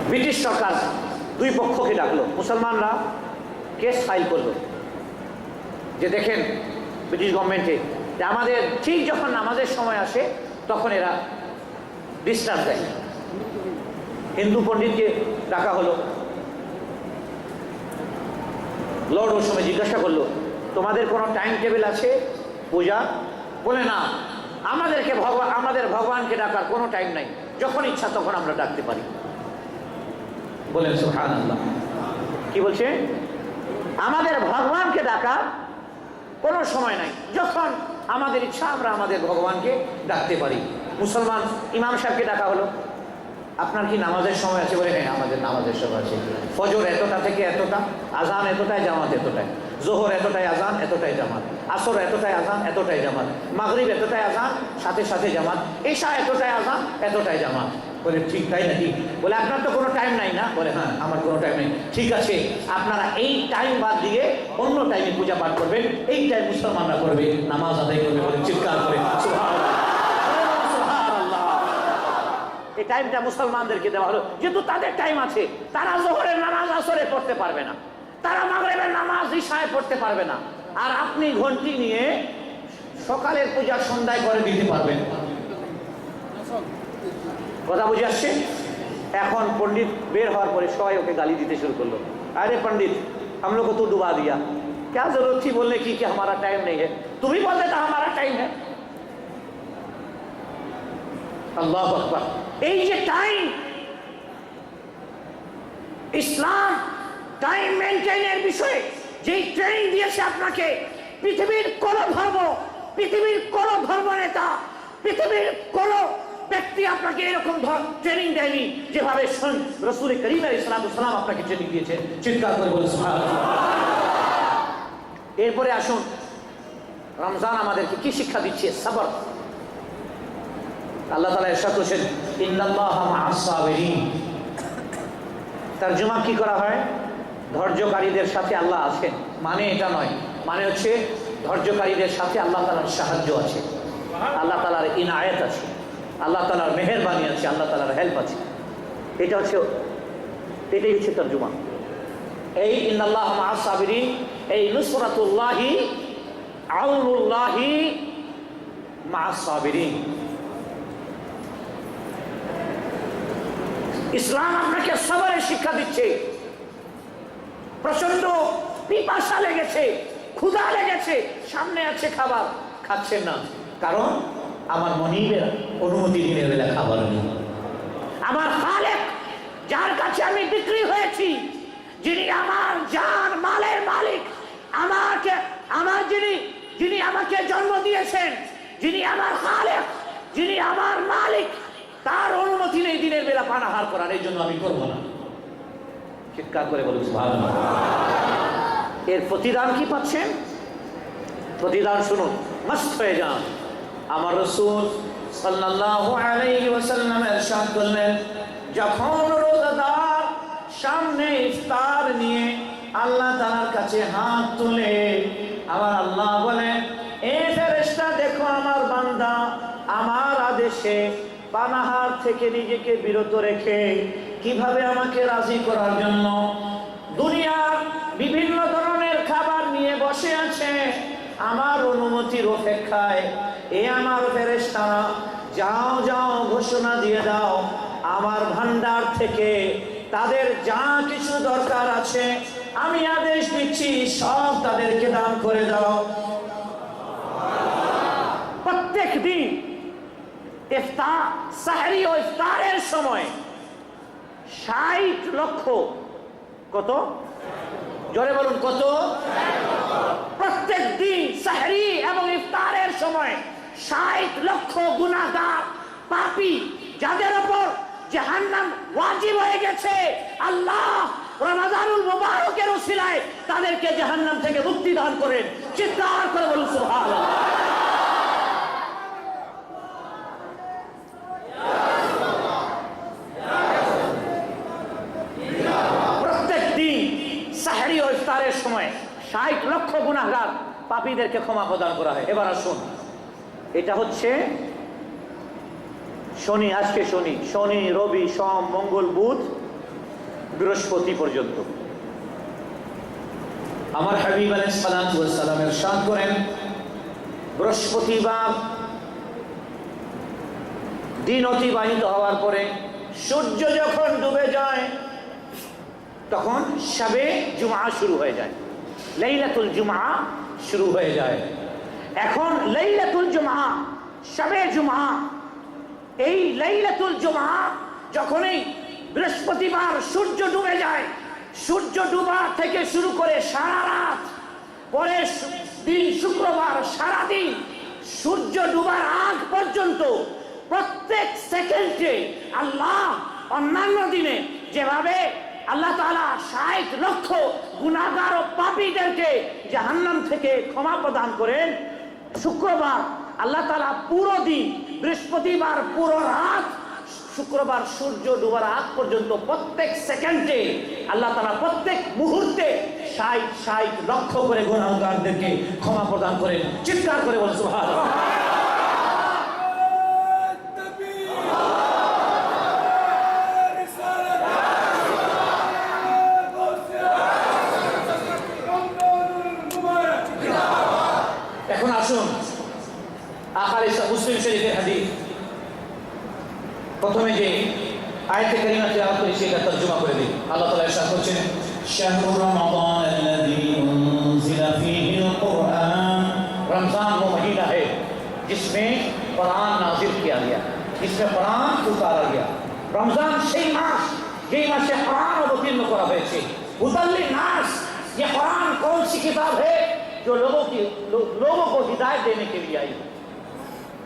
ব্রিটিশ সরকার দুই পক্ষকে ডাকলো, মুসলমানরা কেস ফাইল করলো যে দেখেন ব্রিটিশ গভর্নমেন্টে যে আমাদের ঠিক যখন নামাজের সময় আসে তখন এরা ডিস্টার্ব দেয়। হিন্দু পণ্ডিতকে ডাকা হলো, লর্ড ওই সময় জিজ্ঞাসা করলো তোমাদের কোনো টাইম টেবিল আছে পূজা? বলে না, আমাদের ভগবানকে ডাকার কোনো টাইম নাই, যখন ইচ্ছা তখন আমরা ডাকতে পারি। বলেন সুবহানাল্লাহ। কি বলছে? আমাদের ভগবানকে ডাকার কোনো সময় নাই, যখন আমাদের ইচ্ছা আমরা আমাদের ভগবানকে ডাকতে পারি। মুসলমান ইমাম সাহেবকে ডাকা হলো, আপনার কি নামাজের সময় আছে? বলে হ্যাঁ আমাদের নামাজের সময় আছে, ফজর এতটা থেকে এতটা, আজান এতটাই, জামাত এতটাই, জোহর এতটাই আজান এতটাই জামাত, আসর এতটাই আজান এতটাই জামাত, মাগরিব এতটাই আজান সাথে সাথে জামাত, এশা এতটাই আজান এতটাই জামাত। বলে ঠিক তাই নাকি? বলে আপনার তো কোনো টাইম নাই না? বলে হ্যাঁ আমার কোনো টাইম নেই। ঠিক আছে, আপনারা এই টাইম বাদ দিয়ে অন্য টাইমে পূজা পাঠ করবেন, এই টাইম মুসলমানরা করবে, নামাজ আদায় করবে। বলে চিৎকার করে সুবহানাল্লাহ। এই টাইমটা মুসলমানদেরকে দেওয়া হলো, যেহেতু তাদের টাইম আছে। তারা জোহরের নামাজ আসরে পড়তে পারবে না, তারা মাগরিবের নামাজ ইশায় পড়তে পারবে না, আর আপনি ঘন্টি নিয়ে সকালের পূজা সন্ধ্যায় করে দিতে পারবেন। কথা বুঝে আসছে? এখন পণ্ডিত বের হওয়ার পরে সবাই ওকে গালি দিতে শুরু করলো, আরে पंडित हम लोग को तो डुबा दिया, क्या जरूरत थी बोलने की कि हमारा टाइम नहीं है, तुम ही बोल देता हमारा टाइम है। আল্লাহু আকবার। এই যে টাইম, ইসলাম টাইম মেনটেনের বিষয়ে যেই ট্রেনিং দিয়েছে আপনাকে, পৃথিবীর কোন ধর্ম, পৃথিবীর কোন ধর্ম নেতা, পৃথিবীর কোন ব্যক্তি আপনাকে এরকম ট্রেনিং দেয়নি যেভাবে রাসূল করিম আলাইহিস সালাম আপনাকে ট্রেনিং দিয়েছেন। চিৎকার করে বলুন সুবহানাল্লাহ। এরপরে আসুন, রমজান আমাদেরকে কি শিক্ষা দিচ্ছে? সবর। আল্লাহ তাআলা ইরশাদ করেছেন ইন্নাল্লাহা মা'আস সাবিরিন। তরজমা কি করা হয়? ধৈর্যকারীদের সাথে আল্লাহ আছেন। মানে এটা নয়, মানে হচ্ছে ধৈর্যকারীদের সাথে আল্লাহ তাআলার সাহায্য আছে, আল্লাহ তাআলার ইনায়াত আছে, আল্লাহ তাআলার মেহেরবানি আছে, আল্লাহ তাআলার হেল্প আছে। এটাই হচ্ছে তরজমা। এই ইন্নাল্লাহা মা'আস সাবিরিন, এই নুসরাতুল্লাহি আউনুল্লাহি মা'আস সাবিরিন। ইসলাম আপনাকে সবরের শিক্ষা দিচ্ছে। প্রচন্ড পিপাসা লেগেছে, ক্ষুধা লেগেছে, সামনে আছে খাবার, খাচ্ছেন না, কারণ আমার মনিবের অনুমতি দিনের বেলা খাবার নেই। আমার খালেক, যার কাছে আমি বিক্রি হয়েছি, যিনি আমার জান মালের মালিক, যিনি আমাকে জন্ম দিয়েছেন, যিনি আমার খালেক, যিনি আমার মালিক, তার অনুমতি নেই দিনের বেলা পানাহার করার, এই জন্য আমি করবো না। চিৎকার করে বলুন সুবহানাল্লাহ। এর প্রতিদান কি পাচ্ছেন? প্রতিদান শুনুন, মস্ত হয়ে যান। আমার রাসূল সাল্লাল্লাহু আলাইহি ওয়াসাল্লাম ইরশাদ করলেন, যখন রোজাদার সামনে ইফতার নিয়ে আল্লাহ তাআলার কাছে হাত তুলে, আমার আল্লাহ বলেন, এ ফেরেশতা দেখো আমার বান্দা আমার আদেশে পানাহার থেকে নিজেকে বিরত রেখে কিভাবে আমাকে রাজি করার জন্য দুনিয়ার বিভিন্ন ধরনের খাবার নিয়ে বসে আছে আমার অনুমতির অপেক্ষায়। এ আমার ফেরেশতারা, যাও যাও ঘোষণা দিয়ে দাও, আমার ভান্ডার থেকে তাদের যা কিছু দরকার আছে আমি আদেশ দিচ্ছি সব তাদেরকে দান করে দাও। প্রত্যেক দিন ইফতার, সাহরি ও ইফতারের সময় 60 লক্ষ, কত জোরে বলুন, কত? প্রত্যেক দিন সাহরি এবং ইফতারের সময় 60 লক্ষ গুনাহগার পাপী, যাদের উপর জাহান্নাম ওয়াজিব হয়ে গেছে, আল্লাহ রমাদানুল মুবারকের ওসিলায় তাদেরকে জাহান্নাম থেকে মুক্তি দান করেন। চিৎকার করে বলুন সুবহানাল্লাহ। প্রত্যেক দিন সাহরি ও ইফতারের সময় 60 লক্ষ গুনাহগার পাপীদেরকে ক্ষমা প্রদান করা হয়। এবার আসুন, এটা হচ্ছে শনি, আজকে শনি, শনি রবি সোম মঙ্গল বুধ বৃহস্পতি পর্যন্ত। আমার হাবিব আলাইহিস সালাতু ওয়াস সালাম ইরশাদ করেন, বৃহস্পতিবার দিন অতিবাহিত হওয়ার পরে সূর্য যখন ডুবে যায় তখন শবে জুমআ শুরু হয়ে যায়, লাইলাতুল জুমআ শুরু হয়ে যায়। এখন লাইলাতুল জুমআ, শবে জুমআ, এই লাইলাতুল জুমআ যখনই বৃহস্পতিবার সূর্য ডুবে যায়, সূর্য ডুবা থেকে শুরু করে সারা রাত, পরের দিন শুক্রবার সারাদিন সূর্য ডুবার আগ পর্যন্ত প্রত্যেক সেকেন্ডে আল্লাহ অন্যান্য দিনে যেভাবে আল্লাহ তাআলা 60 লক্ষ গুনাহগার ও পাপীদেরকে জাহান্নাম থেকে ক্ষমা প্রদান করেন, শুক্রবার আল্লাহ তাআলা পুরো দিন, বৃহস্পতিবার পুরো রাত, শুক্রবার সূর্য ডুবার আগ পর্যন্ত প্রত্যেক সেকেন্ডে আল্লাহ তাআলা প্রত্যেক মুহূর্তে 60 লক্ষ করে গুনাহগারদেরকে ক্ষমা প্রদান করেন। চিৎকার করে বলুন সুবহানাল্লাহ। এখন আসুন, আখারে মুসলিম শরীফের হাদিস, প্রথমে যে আয়াতে কারিমা তেলাওয়াত করেছি এটা তরজমা করে দিই। আল্লাহ তাআলা ইরশাদ করছেন, শাহরু রমাদান আল্লাযী উনজিলা ফীহিল কুরআন, रमजान वो महीना है जिसमें कुरान नाजिल किया गया, जिसमें कुरान उतारा गया। रमजान সেই মাস যেই মাসে कुरान অবতীর্ণ করা হয়েছে। हुदल लिन्नास, ये कुरान कौन सी किताब है जो लोगों को हिदायत देने के लिए आई।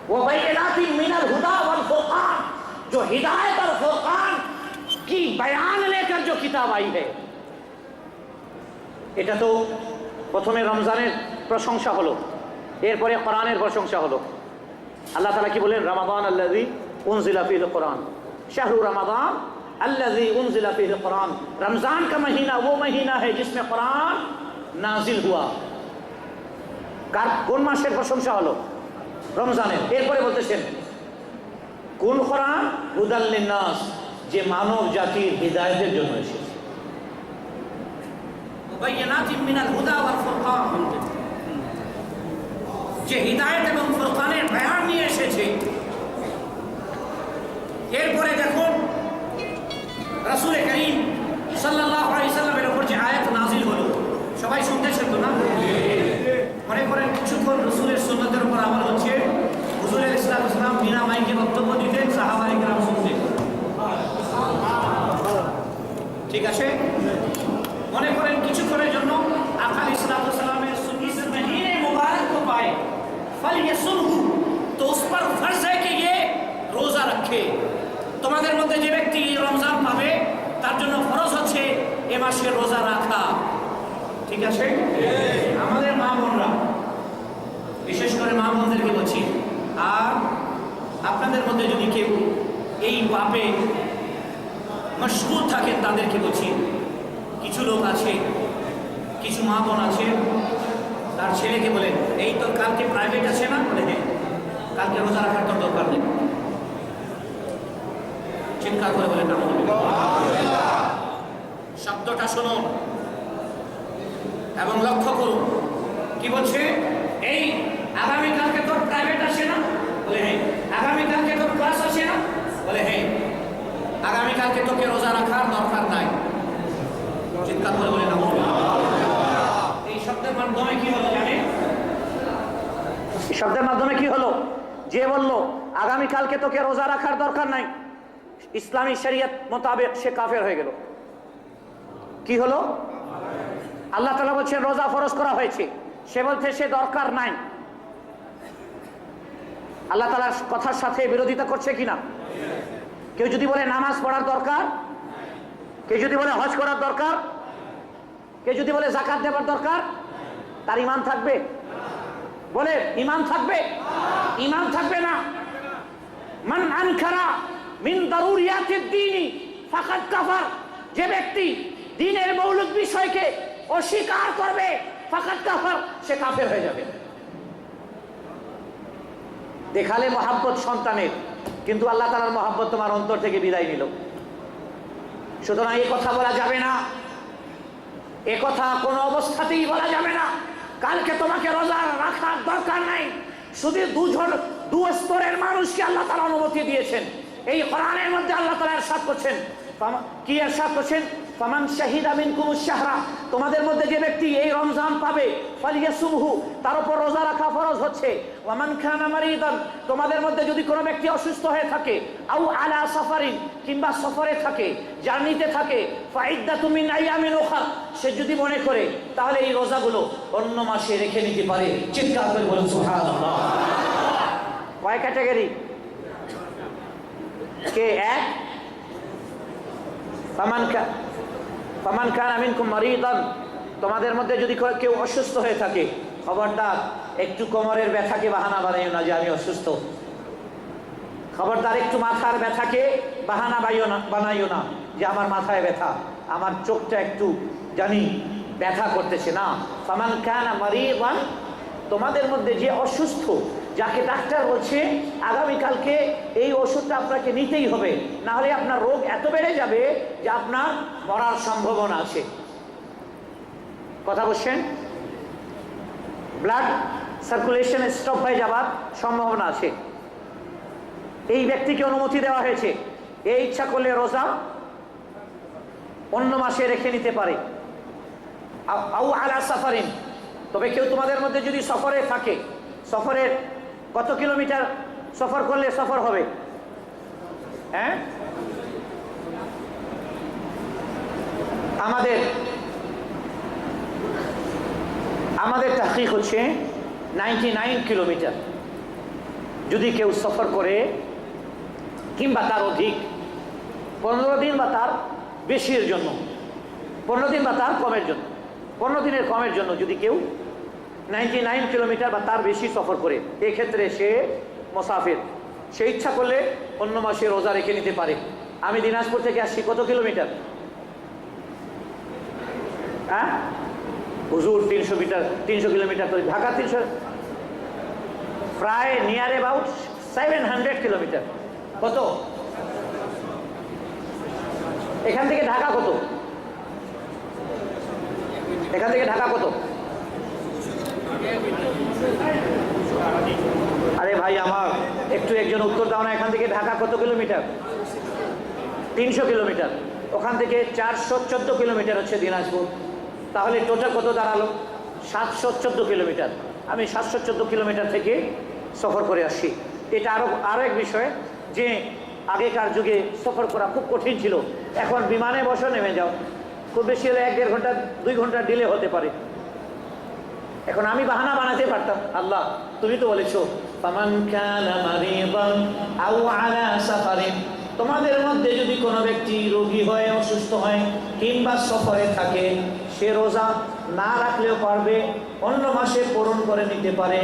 वो बैनाती मिनल हुदा वल फुरकान, जो हिदायत और फुरकान की बयान लेकर जो किताब आई है। এটা তো প্রথমে রমজানের প্রশংসা হলো, এরপরে কোরআনের প্রশংসা হলো। আল্লাহ তাআলা কি বলেন, রমাদান আল্লাযী উনজিলা ফীহিল কুরআন, শাহরু রমাদান আল্লাযী উনজিলা ফীহিল কুরআন, रमजान का महीना वो महीना है जिसमें कुरान नाजिल हुआ। কোন মাসের প্রশংসা হলো? রমজানের। এরপরে বলতেছেন কোন কোরআন? হুদাল লিন্নাস, যে মানব জাতির হিদায়াতের জন্য এসেছে। মুবায়্যিনাতিন মিনাল হুদা ওয়াল ফুরকান, যে হিদায়াত এবং ফুরকানের বয়ান নিয়ে এসেছে। এরপরে দেখুন রাসূল করিম সাল্লাল্লাহু আলাইহি সাল্লামের উপর যে আয়াত নাজিল হলো, সবাই শুনতেছেন তো না? মনে করেন কিছুক্ষণ রাসূলের সুন্নতের উপর আমল হচ্ছে, হুজুরের ইসলাম বিনা মাইকে বক্তব্য দিতেন, সাহাবায়ে কেরাম শুনতেন, ঠিক আছে? মনে করেন কিছুক্ষণের জন্য আকা ইসলামের सुन्नत महीने मुबारक को पाए, फल यसुनहु, तो उस पर फर्ज है कि ये रोजा रखे। তোমাদের মধ্যে যে ব্যক্তি রমজান পাবে তার জন্য ফরজ হচ্ছে এ মাসে রোজা রাখা, ঠিক আছে? আমাদের মা বোনরা, বিশেষ করে মা বোনদেরকে বলছি, আর আপনাদের মধ্যে যদি কেউ এই পাপে মশগুল থাকেন তাদেরকে বলছি, কিছু লোক আছে, কিছু মা বোন আছে, তার ছেলেকে বলেন, এই তোর কালকে প্রাইভেট আছে না? বলে হ্যাঁ, কালকে রোজা রাখার তোর দরকার নেই। চিৎকার করে বলেন শব্দটা শুনুন এবং লক্ষ্য করুন কি বলছে। এই আগামীকালকে তোর প্রাইভেট আছে না? বলে হ্যাঁ। আগামীকালকে তোর ক্লাস আছে না? বলে হ্যাঁ। আগামীকালকে তোকে রোজা রাখার দরকার নাই। চিৎকার করে বলে না। এই শব্দের মাধ্যমে কি হলো জানেন? এই শব্দের মাধ্যমে কি হলো? যে বলল আগামীকালকে তোকে রোজা রাখার দরকার নাই, ইসলামী শরীয়ত মোতাবেক সে কাফের হয়ে গেল। কি হলো? আল্লাহ তাআলা বলছেন রোজা ফরজ করা হয়েছে, সে বলছে সে দরকার নাই। আল্লাহ তাআলার কথার সাথে বিরোধিতা করছে কিনা? কেউ যদি বলে নামাজ পড়ার দরকার, কেউ যদি বলে হজ করার দরকার, কেউ যদি বলে যাকাত দেওয়ার দরকার, তার ঈমান থাকবে? বলে ঈমান থাকবে? ঈমান থাকবে না। মান আনকারা মিন দারুরিয়াতিদ দ্বীনি ফাকাদ কাফার, যে ব্যক্তি দ্বীনের মৌলিক বিষয়কে অস্বীকার করবে ফাকাদ কাফার, সে কাফের হয়ে যাবে। দেখালে মহাব্বত সন্তানের, কিন্তু আল্লাহ তাআলার মহাব্বত তোমার অন্তর থেকে বিদায় নিল। সুতরাং এই কথা বলা যাবে না, এ কথা কোনো অবস্থাতেই বলা যাবে না। কালকে তোমাকে রোজা রাখার দরকার নাই। শুধু দু স্তরের মানুষকে আল্লাহ তাআলা অনুমতি দিয়েছেন। এই কোরআনের মধ্যে আল্লাহ তাআলা ইরশাদ করছেন, কি ইরশাদ করছেন? ফামান শাহিদা মিনকুমুশ শাহরা, তোমাদের মধ্যে যে ব্যক্তি এই রমজান পাবে, ফালিয়াসুমহু, তার উপর রোজা রাখা ফরজ হচ্ছে। ওয়ামান কানা মারিদান, তোমাদের মধ্যে যদি কোনো ব্যক্তি অসুস্থ হয়ে থাকে, আও আলা সাফারিন, কিংবা সফরে থাকে, জার্নিতে থাকে, ফাইদ্দাতু মিন আইয়ামিন উখরা, সে যদি মনে করে তাহলে এই রোজাগুলো অন্য মাসে রেখে নিতে পারে। চিৎকার করে বলুন সুবহানাল্লাহ। কয় ক্যাটাগরি? কে? এক, ফামান কানা মিনকুম মারিদান, তোমাদের মধ্যে যদি কেউ অসুস্থ হয়ে থাকে, খবরদার একটু কোমরের ব্যথাকে বাহানা বানাইও না যে আমি অসুস্থ। খবরদার একটু মাথার ব্যথাকে বাহানা বানাইও না যে আমার মাথায় ব্যথা, আমার চোখটা একটু জানি ব্যথা করতেছে। না, ফামান কানা মারিদান, তোমাদের মধ্যে যে অসুস্থ, যাকে ডাক্তার বলছে আগামীকালকে এই ওষুধটা আপনাকে নিতেই হবে, না হলে আপনার রোগ এত বেড়ে যাবে যে আপনার মরার সম্ভাবনা আছে। কথা বলছেন? ব্লাড সার্কুলেশন স্টপ হয়ে যাবার সম্ভাবনা আছে। এই ব্যক্তিকে অনুমতি দেওয়া হয়েছে, এই ইচ্ছা করলে রোজা অন্য মাসে রেখে নিতে পারে। আউ আলা সাফারিন, তবে কেউ তোমাদের মধ্যে যদি সফরে থাকে, সফরের কত কিলোমিটার সফর করলে সফর হবে? হ্যাঁ, আমাদের তাহকিক হচ্ছে 99 কিলোমিটার। যদি কেউ সফর করে কিংবা তার অধিক, 15 দিন বা তার বেশির জন্য, 15 দিন বা তার কমের জন্য, 15 দিনের কমের জন্য যদি কেউ 99 কিলোমিটার বা তার বেশি সফর করে, এক্ষেত্রে সে মুসাফির। সে ইচ্ছা করলে অন্য মাসে রোজা রেখে নিতে পারে। আমি দিনাজপুর থেকে আসছি, কত কিলোমিটার? হ্যাঁ হুজুর 300 কিলোমিটার তো ঢাকা 300, প্রায় নিয়ার অ্যাবাউট 700 কিলোমিটার। কত? এখান থেকে ঢাকা কত? এখান থেকে ঢাকা কত? আরে ভাই আমার একটু একজন উত্তর দাও না, এখান থেকে ঢাকা কত কিলোমিটার? 300 কিলোমিটার। ওখান থেকে 414 কিলোমিটার হচ্ছে দিনাজপুর। তাহলে টোটাল কত দাঁড়ালো? 714 কিলোমিটার। আমি 714 কিলোমিটার থেকে সফর করে আসছি। এটা আরো এক বিষয় যে আগেকার যুগে সফর করা খুব কঠিন ছিল। এখন বিমানে বসে নেমে যাও, খুব বেশি হলে 1-1.5 ঘন্টা 2 ঘন্টা ডিলে হতে পারে। এখন আমি বাহানা বানাতে পারতাম, আল্লাহ তুমি তো বলেছো ফামান কানা মারিদান আও আলা সাফারিন, তোমাদের মধ্যে যদি কোনো ব্যক্তি রোগী হয়, অসুস্থ হয় কিংবা সফরে থাকে, সে রোজা না রাখলেও পারবে, অন্য মাসে পূরণ করে নিতে পারে।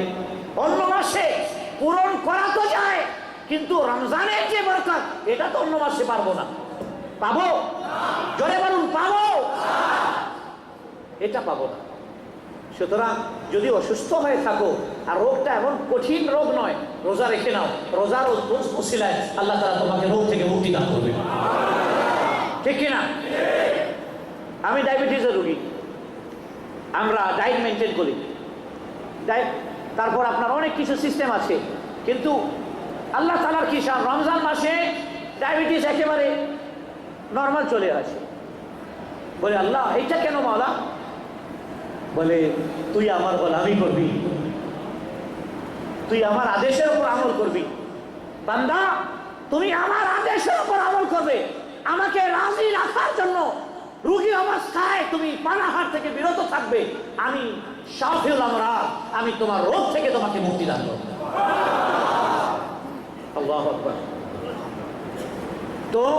অন্য মাসে পূরণ করা তো যায়, কিন্তু রমজানের যে বরকত, এটা তো অন্য মাসে পারবো না। পাবো? জোরে বলুন, পাবো? এটা পাবো না। সুতরাং যদি অসুস্থ হয়ে থাকো আর রোগটা এমন কঠিন রোগ নয়, রোজা রেখে নাও। রোজার ওসিলায় আল্লাহ তাআলা তোমাকে রোগ থেকে মুক্তি দান করবে। ঠিক কিনা? আমি ডায়াবেটিসের রোগী, আমরা ডায়েট মেনটেন করি। তারপর আপনার অনেক কিছু সিস্টেম আছে, কিন্তু আল্লাহ তাআলার কি শান, রমজান মাসে ডায়াবেটিস একেবারে নর্মাল চলে আসে। বলে আল্লাহ এইটা কেন মাওলা? বলে তুই আমার গোলামি করবি, তুই আমার আদেশের উপর আমল করবি। বান্দা তুমি আমার আদেশের উপর আমল করবে, আমাকে রাজি রাখার জন্য রোগী অবস্থায় তুমি পানাহার থেকে বিরত থাকবে, আমি শাফিউল আমরাদ, আমি তোমার রোগ থেকে তোমাকে মুক্তি দান করব। আল্লাহু আকবার। কিন্তু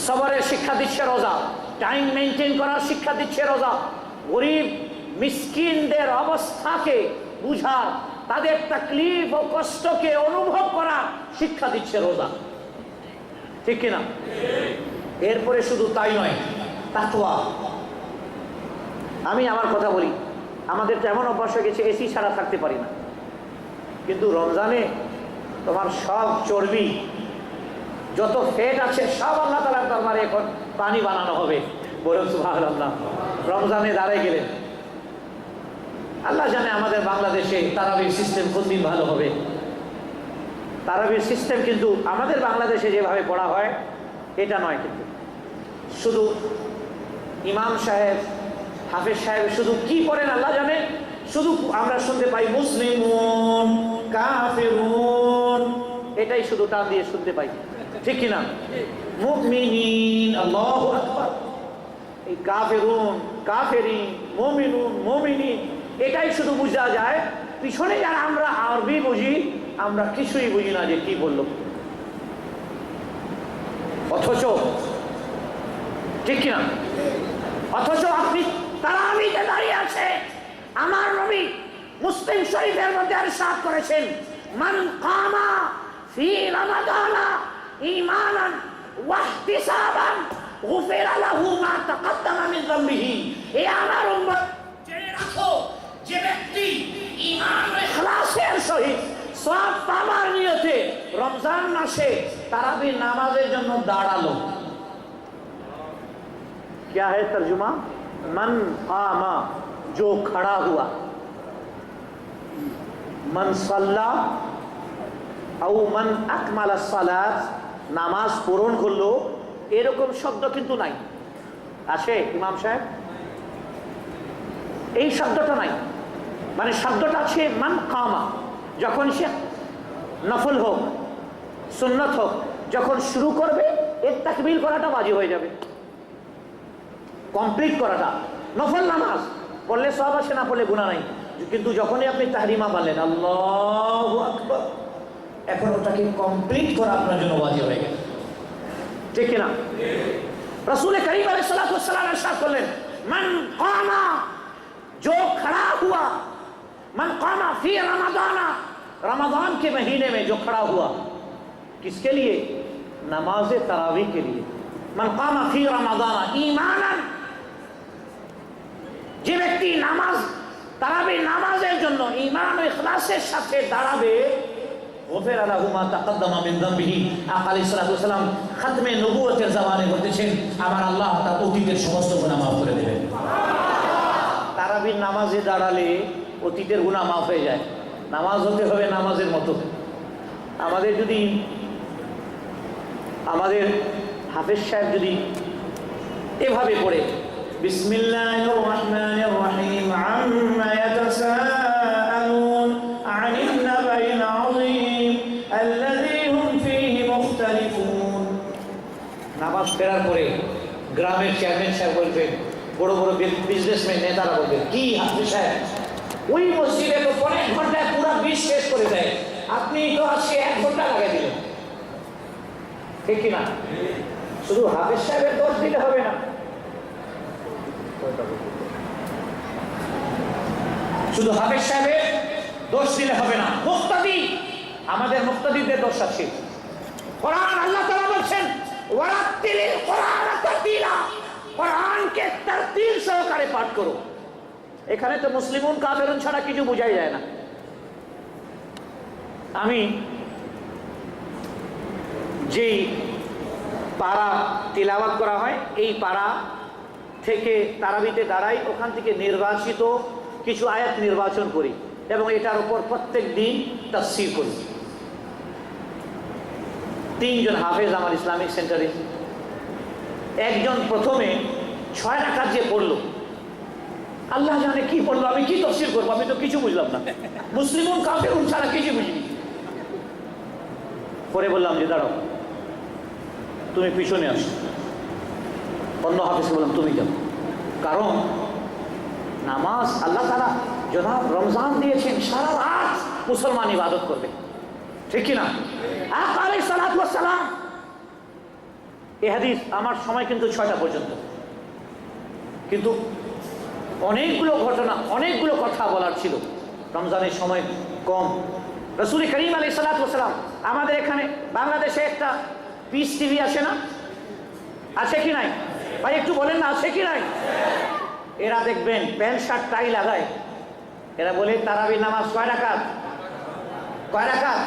সবরের শিক্ষা দিচ্ছে রোজা, টাইম মেনটেন করার শিক্ষা দিচ্ছে রোজা, গরিব মিসকিনদের অবস্থাকে বুঝার, তাদের তাকলিফ ও কষ্টকে অনুভব করার শিক্ষা দিচ্ছে রোজা, ঠিক কিনা? এরপরে শুধু তাই নয়, তাকওয়া। আমি আমার কথা বলি, আমাদের তো এমন অভ্যাস হয়ে গেছে এসি ছাড়া থাকতে পারি না, কিন্তু রমজানে তোমার সব চর্বি, যত ফ্যাট আছে সব আল্লাহ তাআলার দরবারে এখন পানি বানানো হবে। বলুন সুবহানাল্লাহ। রমজানে দাঁড়ায় গেলেন, আল্লাহ জানে আমাদের বাংলাদেশে তারাবির সিস্টেম কোন দিন ভালো হবে। তারাবির সিস্টেম কিন্তু আমাদের বাংলাদেশে যেভাবে পড়া হয় এটা নয়, কিন্তু শুধু ইমাম সাহেব, হাফেজ সাহেব শুধু কি পড়েন আল্লাহ জানে, শুধু আমরা শুনতে পাই মুসলিমুন, কাফিরুন, এটাই শুধু টান দিয়ে শুনতে পাই, ঠিক কিনা? মুমিনিন, আল্লাহু আকবার, এই কাফিরুন, কাফেরিন, মুমিনুন, মুমিনিন, এটাই শুধু বোঝা যায়। পিছনে যারা আমরা আরবি বুঝি, আমরা কিছুই বুঝি না যে কি বলল। অথচ ঠিক কিনা? অথচ আপনি তারাবিতে দাঁড়িয়ে আছে, আমার নবী মুসলিম শরীফের মধ্যে ইরশাদ করেছেন, মান কামা ফি রমাদানা ঈমানান ওয়া ইহতিসাবান গুফিরা লাহু মা তাকদ্দামা মিন যামবিহি। এ আমার উম্মত জেনে রাখো, যে ব্যক্তি ঈমান ও ইখলাসের সহিত সওয়াব পাবার নিয়তে রমজান মাসে তারাবির নামাজের জন্য দাঁড়ালো। क्या है तर्जुमा? मन कामा, जो खड़ा हुआ, मन सल्ला औ मन আকমাল সালাত, নামাজ পূরণ করলো, এরকম শব্দ কিন্তু নাই। আছে ইমাম সাহেব? এই শব্দটা নাই, মানে শব্দটা আছে মান কামা, যখন সে নফল হোক সুন্নত হোক, যখন শুরু করবে এর তাকবীর করাটা ওয়াজিব হয়ে যাবে, কমপ্লিট করাটা। নফল নামাজ পড়লে সব আসে, না পড়লে গুনাহ নাই, কিন্তু যখনই আপনি তাহরিমা বললেন আল্লাহু আকবার, এখন ওটাকে কমপ্লিট করা আপনার জন্য ওয়াজিব হয়ে গেল, ঠিক কিনা? রাসূল করিম আলাইহিস সালাতু ওয়াস সালাম ইরশাদ করলেন, মান কামা, जो खड़ा हुआ, मन कामा फी रमजाना, रमजान के महीने में जो खड़ा हुआ, किसके लिए? नमाज तरावी के लिए। मन कामा फी रमजाना ईमानन, যে ব্যক্তি নামাজ তারাবি নামাজের জন্য ঈমান ও ইখলাসের সাথে দাঁড়াবে, গুফিরা লাহু মা তাকদ্দামা মিন যামবিহি। আকা আলাইহিস সালাতু ওয়াস সালাম খাতমে নবুয়তের জামানে বলতেছেন, আমার আল্লাহ তার অতীতের সমস্ত গুনাহ মাফ করে দেবেন। তারাবির নামাজে দাঁড়ালে অতীতের গুনাহ মাফ হয়ে যায়। নামাজ হতে হবে নামাজের মতো। আমাদের যদি আমাদের হাফেজ সাহেব যদি এভাবে পড়ে, বিসমিল্লাহির রহমানির রহিম, আম্মা ইয়াতাসাআলুন আনিন নাবাইল আযীম আল্লাযী হুম ফীহি মুখতালিফুন। নামাজ ফেরার পরে গ্রামের চেয়ারম্যান সাহেব বলবেন, বড় বড় বিজনেসম্যান নেতারা বলবেন, কি হাফেজ সাহেব ওই মসজিদে তো 5 ঘন্টায় পুরো 20 শেষ করে দেয়, আপনি তো আজকে 1 ঘন্টা লাগাই দিলেন, ঠিক কিনা? শুধু হাফেজ সাহেবের দোষ দিলে হবে না, শুধু হাফেজ সাহেবের দোষ দিলে হবে না, মুক্তাদি, আমাদের মুক্তাদিদের দোষ আছে। কোরআন আল্লাহ তাআলা বলছেন, ওয়ারাত্তিলিল কোরআন তারতিলা, কোরআনকে তারতিল সহকারে পাঠ করো। এখানে তো মুসলিমুন কাফিরুন ছাড়া কিছু বোঝাই যায় না। আমি যেই পারা তিলাওয়াত করা হয়, এই পারা থেকে তারাবিতে দাঁড়াই, ওখান থেকে নির্বাচিত কিছু আয়াত নির্বাচন করি এবং এটার উপর প্রত্যেক দিন তাফসীর করি। 3 জন হাফেজ আমার ইসলামিক সেন্টারে, একজন প্রথমে 6 রাকাত যে পড়লো, আল্লাহ জানে কি পড়লো, আমি কি তাফসীর করবো, আমি তো কিছু বুঝলাম না, মুসলিমুন কাফিরুন ছাড়া কিছু বুঝিনি। পরে বললাম যে দাঁড়াও, তুমি পিছনে আসো। অন্য হাফেজকে বললাম তুমি যাও, কারণ নামাজ আল্লাহ তাআলা জনাব রমজান দিয়েছেন, সারা রাত মুসলমান ইবাদত করবে, ঠিক কিনা? আকা আলাইহিস সালাতু ওয়াস সালাম এই হাদিস আমার সময় কিন্তু 6টা পর্যন্ত, কিন্তু অনেকগুলো ঘটনা, অনেকগুলো কথা বলার ছিল, রমজানের সময় কম। রাসূল করিম আলাইহিস সালাতু ওয়াস সালাম, আমাদের এখানে বাংলাদেশে একটা পিস টিভি আছে না, আছে কি নাই ভাই, একটু বলেন না, আছে কি নাই? এরা দেখবেন প্যান্ট শার্ট টাই লাগায়, এরা বলে তারাবির নামাজ কয় রাকাত, কয় রাকাত?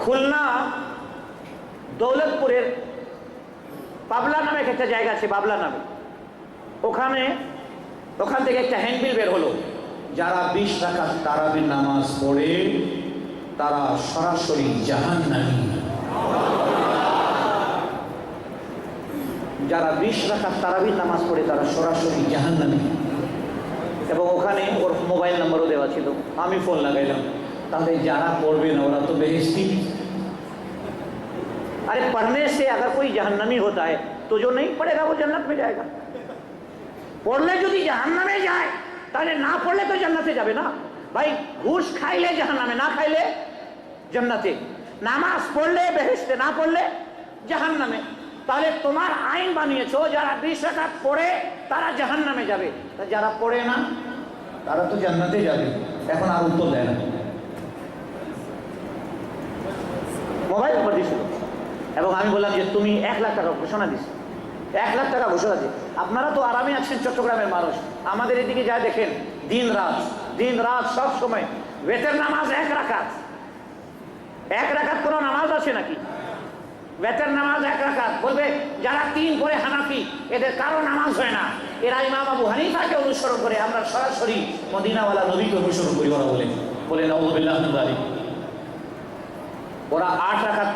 খুলনা দৌলতপুরের পাবলা নামে একটা জায়গা আছে, বাবলা নামে, ওখান থেকে একটা হ্যান্ডবিল বের হলো, যারা 20 রাকাত তারাবির নামাজ পড়ে তারা সরাসরি জাহান্নামী। যারা 20 রাকাত তারাবির নামাজ পড়ে তারা সরাসরি জাহান্নামী। এবং ওখানে ওর মোবাইল নাম্বারও দেওয়া ছিল, আমি ফোন লাগাইলাম, তাহলে যারা পড়বে না ওরা তো বেহেশতি। अरे पढ़ने से अगर कोई जहन्नमी होता है तो जो नहीं पढ़ेगा वो जन्नत में जाएगा। पढ़ले যদি জাহান্নামে যায় তাহলে না পড়লে তো জান্নাতে যাবে না ভাই। ঘুষ খাইলে জাহান্নামে, না খাইলে জান্নাতে। নামাজ পড়লে বেহেশতে, না পড়লে জাহান্নামে। তাহলে তোমার আইন বানিয়েছো যারা 20 রাকাত পড়ে তারা জাহান্নামে যাবে, তা যারা পড়ে না তারা তো জান্নাতে যাবে। এখন আর উত্তর দেয় না, মোবাইল নম্বর দিয়েছিল এবং আমি বললাম যে তুমি 1 লাখ টাকা ঘোষণা দিস, 1 লাখ টাকা ঘোষণা দিস। আপনারা তো আরামে আছেন চট্টগ্রামের মানুষ, আমাদের এদিকে যা দেখেন দিন রাত সব সময় বেতের নামাজ 1 রাকাত। 1 রাকাত কোনো নামাজ আছে নাকি? বেতের নামাজ 1 রাকাত। বলবে যারা 3 পড়ে হানাফি এদের কারো নামাজ হয় না, এরা ইমাম আবু হানিফাকে অনুসরণ করে, আমরা সরাসরি মদিনাওয়ালা নবীকে অনুসরণ করি। ওরা বলে নাউযুবিল্লাহ মিন যালিক। ওরা 8 রাকাত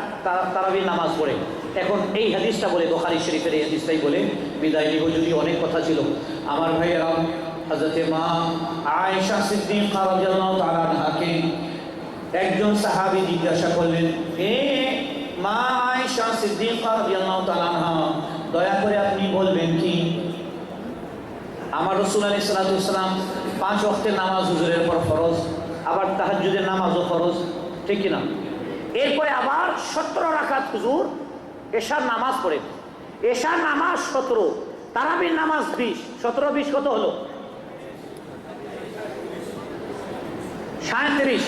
তারাবির নামাজ পড়ে। এখন এই হাদিসটা বলে, বুখারী শরীফের এই হাদিসটাই বলে বিদায় নিব, যদি অনেক কথা ছিল। আমার ভাইয়েরা, হযরতে মা আয়েশা সিদ্দিকা রাদিয়াল্লাহু তাআলা আনহাকে একজন সাহাবী জিজ্ঞাসা করলেন, হে মা আয়েশা সিদ্দিকা রাদিয়াল্লাহু তাআলা আনহা, দয়া করে আপনি বলবেন কি আমার রাসূল আলাইহিস সালাতু ওয়াস সালাম 5 ওয়াক্তের নামাজ হুজুরের পর ফরজ, আবার তাহাজ্জুদের নামাজও ফরজ, ঠিক কি না? এরপরে আবার 17 রাকাত হুজুর এশার নামাজ পড়ে। এশার নামাজ 17, তারাবির নামাজ 20, 17 20 কত হলো? 37,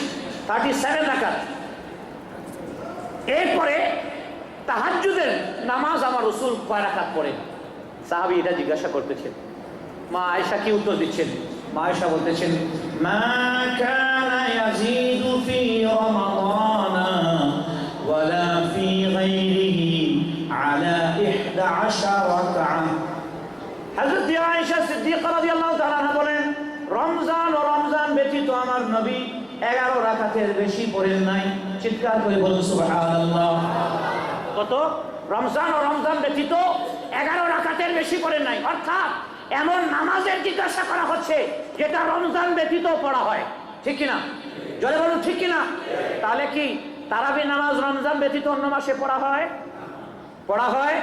37 রাকাত। এরপরে তাহাজ্জুদের নামাজ আমার রাসূল কয় রাকাত পড়ে? সাহাবী এটা জিজ্ঞাসা করতেছেন। মা আয়েশা কি উত্তর দিচ্ছেন? মা আয়েশা বলতেছেন, মা কানা ইয়াজিদু ফি রমাদানা ওয়ালা ফি গায়রিহি আলা 11 রাকআ। হযরত আয়েশা সিদ্দিকা রাদিয়াল্লাহু তাআলা আনহা বলেন, রমজান ও রমজান ব্যতীত আমার নবী 11 রাকাতের বেশি পড়েন নাই। চিৎকার করে বলুন সুবহানাল্লাহ। কত? রমজান ও রমজান ব্যতীত 11 রাকাতের বেশি পড়েন নাই। অর্থাৎ এমন নামাজের জিজ্ঞাসা করা হচ্ছে যেটা রমজান ব্যতীত পড়া হয়, ঠিক কিনা? জোরে বলুন ঠিক কিনা? তাহলে কি তারাবির নামাজ রমজান ব্যতীত অন্য মাসে পড়া হয়? পড়া হয়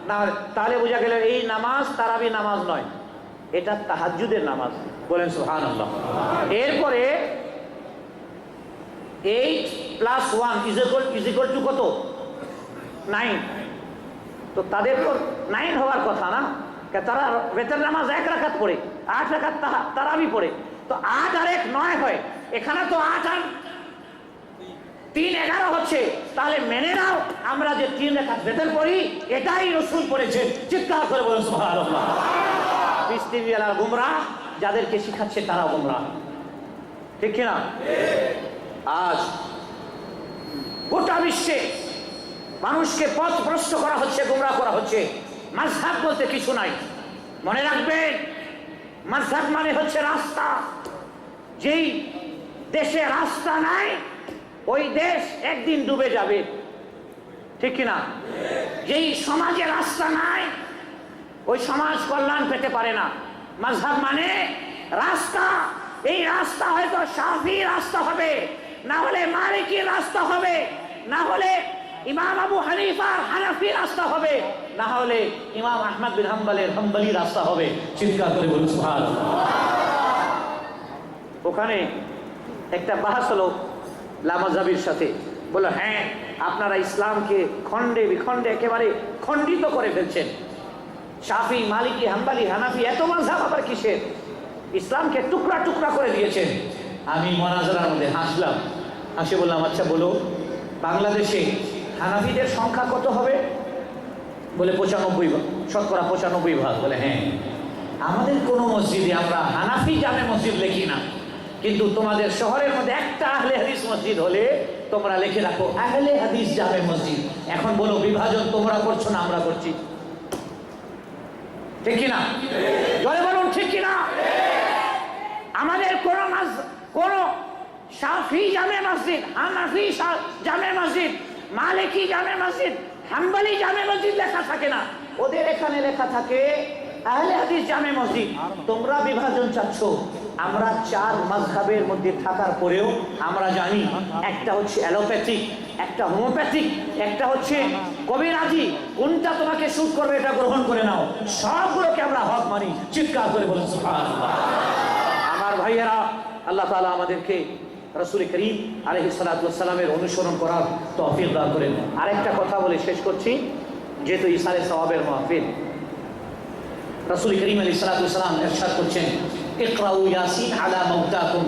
না। তাহলে বোঝা গেল এই নামাজ তারাবির নামাজ নয়, এটা তাহাজ্জুদের নামাজ। বলেন সুবহানাল্লাহ। এরপরে 8 + 1 = কত? 9। তো তাদের তো 9 হওয়ার কথা না, তারা বেতের নামাজ 1 রাকাত পড়ে, 8 রাকাত তারাবি পড়ে, তো 8 আর 1 9 হয়। এখানে তো 8 আর 3 11 হচ্ছে। তাহলে মেনে নাও আমরা যে 3 রাকাত বেতের পড়ি এটাই রাসূল পড়েছেন। চিৎকার করে বলুন সুবহানাল্লাহ। পিস্তিবিয়ালা গুমরাহ, যাদেরকে শিখাচ্ছে তারা গুমরাহ, ঠিক কিনা? আজ গোটা বিশ্বে মানুষকে পথভ্রষ্ট করা হচ্ছে, গুমরাহ করা হচ্ছে। মাযহাব বলতে কিছু নাই। মনে রাখবেন, মাযহাব মানে হচ্ছে রাস্তা। যেই দেশে রাস্তা নাই ওই দেশ একদিন ডুবে যাবে, ঠিক কিনা? যেই সমাজে রাস্তা নাই ওই সমাজ কল্যাণ পেতে পারে না। মাযহাব মানে রাস্তা। এই রাস্তা হয়তো শাফি রাস্তা হবে, না হলে মালিকি রাস্তা হবে, না হলে ইমাম আবু হানিফা হানাফি রাস্তা হবে, না হলে ইমাম আহমদ বিন হাম্বলের হাম্বলি রাস্তা হবে। চিৎকার করে বলুন সুবহানাল্লাহ। ওখানে একটা বাহাস হলো লামাজাবির সাথে, বলল হ্যাঁ আপনারা ইসলামকে খণ্ডে বিখণ্ডে একেবারে খণ্ডিত করে ফেলছেন। শাফি, মালিকি, হাম্বলি, হানাফি, এত মাযহাব আবার কিসের? ইসলামকে টুকরা টুকরা করে দিয়েছেন। আমি মোনাজারার মধ্যে হাসলাম, হাসে বললাম, আচ্ছা বলো বাংলাদেশে হানাফিদের সংখ্যা কত হবে? বলে 95 ভাগ, শতকরা 95 ভাগ। বলে হ্যাঁ, আমাদের কোনো মসজিদে আমরা হানাফি জামে মসজিদ লিখি না, কিন্তু তোমাদের শহরের মধ্যে একটা আহলে হাদিস মসজিদ হলে তোমরা লিখে রাখো আহলে হাদিস জামে মসজিদ। এখন বলো বিভাজন তোমরা করছো না আমরা করছি? ঠিক কিনা? জোরে বলুন ঠিক কিনা? আমাদের কোন শাফি জামে মসজিদ, হানাফি জামে মসজিদ, মালিকি জামে মসজিদ, হাম্বলি জামে মসজিদ লেখা থাকে না। ওদের এখানে লেখা থাকে আহলে হাদিস জামে মসজিদ। তোমরা বিভাজন চাচ্ছ। আমরা 4 মাযহাবের মধ্যে থাকার পরেও আমরা জানি একটা হচ্ছে অ্যালোপ্যাথিক, একটা হোমিওপ্যাথিক, একটা হচ্ছে কবিরাজি। কোনটা তোমাকে শুট করবে এটা গ্রহণ করে নাও। সবগুলোকে আমরা হক মানি। চিৎকার করে বলুন সুবহানাল্লাহ। আমার ভাইয়েরা, আল্লাহ তাআলা আমাদেরকে রাসূল করিম আলাইহিস সালাতু ওয়াস সালামের অনুসরণ করার তৌফিক দান করেন। আরেকটা কথা বলে শেষ করছি, যেহেতু ইসালে সওয়াবের মাহফিল, রাসূল করিম আলাইহিস সালাতু ওয়াস সালাম ইরশাদ করছেন, ইকরাউ ইয়াসিন আলা মাউতাকুম,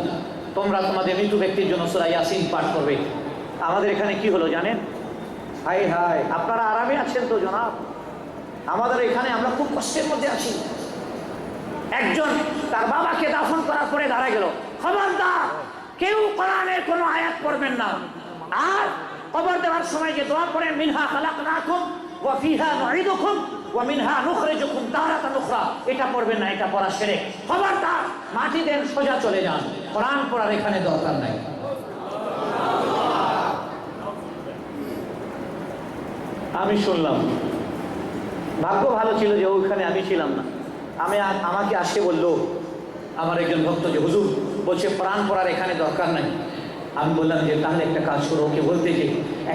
তোমরা তোমাদের মৃত ব্যক্তির জন্য সূরা ইয়াসিন পাঠ করবে। আমাদের এখানে কি হলো জানেন? হায় হায়, আপনারা আরামে আছেন তো জনাব? আমাদের এখানে আমরা খুব কষ্টের মধ্যে আছি। একজন তার বাবাকে দাফন করার পরে দাঁড়ায় গেল, খবরদার কেউ কোরআনের কোনো আয়াত পড়বেন না, আর কবর দেওয়ার সময় যে দোয়া পড়েন, মিনহা খালাকনাকুম ওয়া ফিহা নুঈদুকুম ওয়া মিনহা নুখরিজুকুম তারাতান উখরা, এটা পড়বেন না, এটা পড়া শিরক। খবরদার মাটি দেন, সোজা চলে যান, কোরআন পড়ার এখানে দরকার নাই। আমি শুনলাম, ভাগ্য ভালো ছিল যে ওইখানে আমি ছিলাম না। আমাকে আসে বললো আমার একজন ভক্ত যে হুজুর বলছে প্রাণ পড়ার এখানে দরকার নাই। আমি বললাম যে তাহলে একটা কাজ করো, ওকে বলতে যে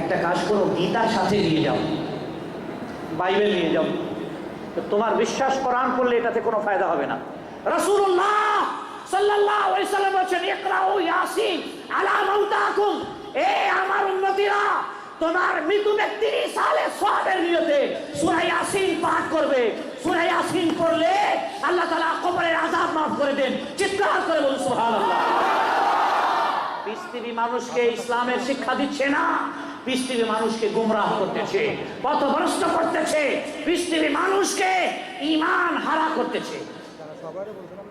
একটা কাজ করো, গীতার সাথে নিয়ে যাও, বাইবেল নিয়ে যাও। তো তোমার বিশ্বাস কোরআন পড়লে এটাতে কোনো ফায়দা হবে না। রাসূলুল্লাহ সাল্লাল্লাহু আলাইহি ওয়াসাল্লাম বলেছেন, ইকরাউ ইয়াসিন আলা মাউতাকুম, এ আমার উম্মতিরা, তোমার মৃত ব্যক্তির ইসালে সওয়াবের নিয়তে সূরা ইয়াসিন পাঠ করবে। সূরা ইয়াসিন পড়লে আল্লাহ তাআলা কবরের আযাব মাফ করে দেন। চিৎকার করে বলুন সুবহানাল্লাহ। পৃথিবী মানুষকে ইসলামের শিক্ষা দিচ্ছে না, পৃথিবী মানুষকে গুমরাহ করতেছে, পথভ্রষ্ট করতেছে, পৃথিবী মানুষকে ঈমান হারা করতেছে।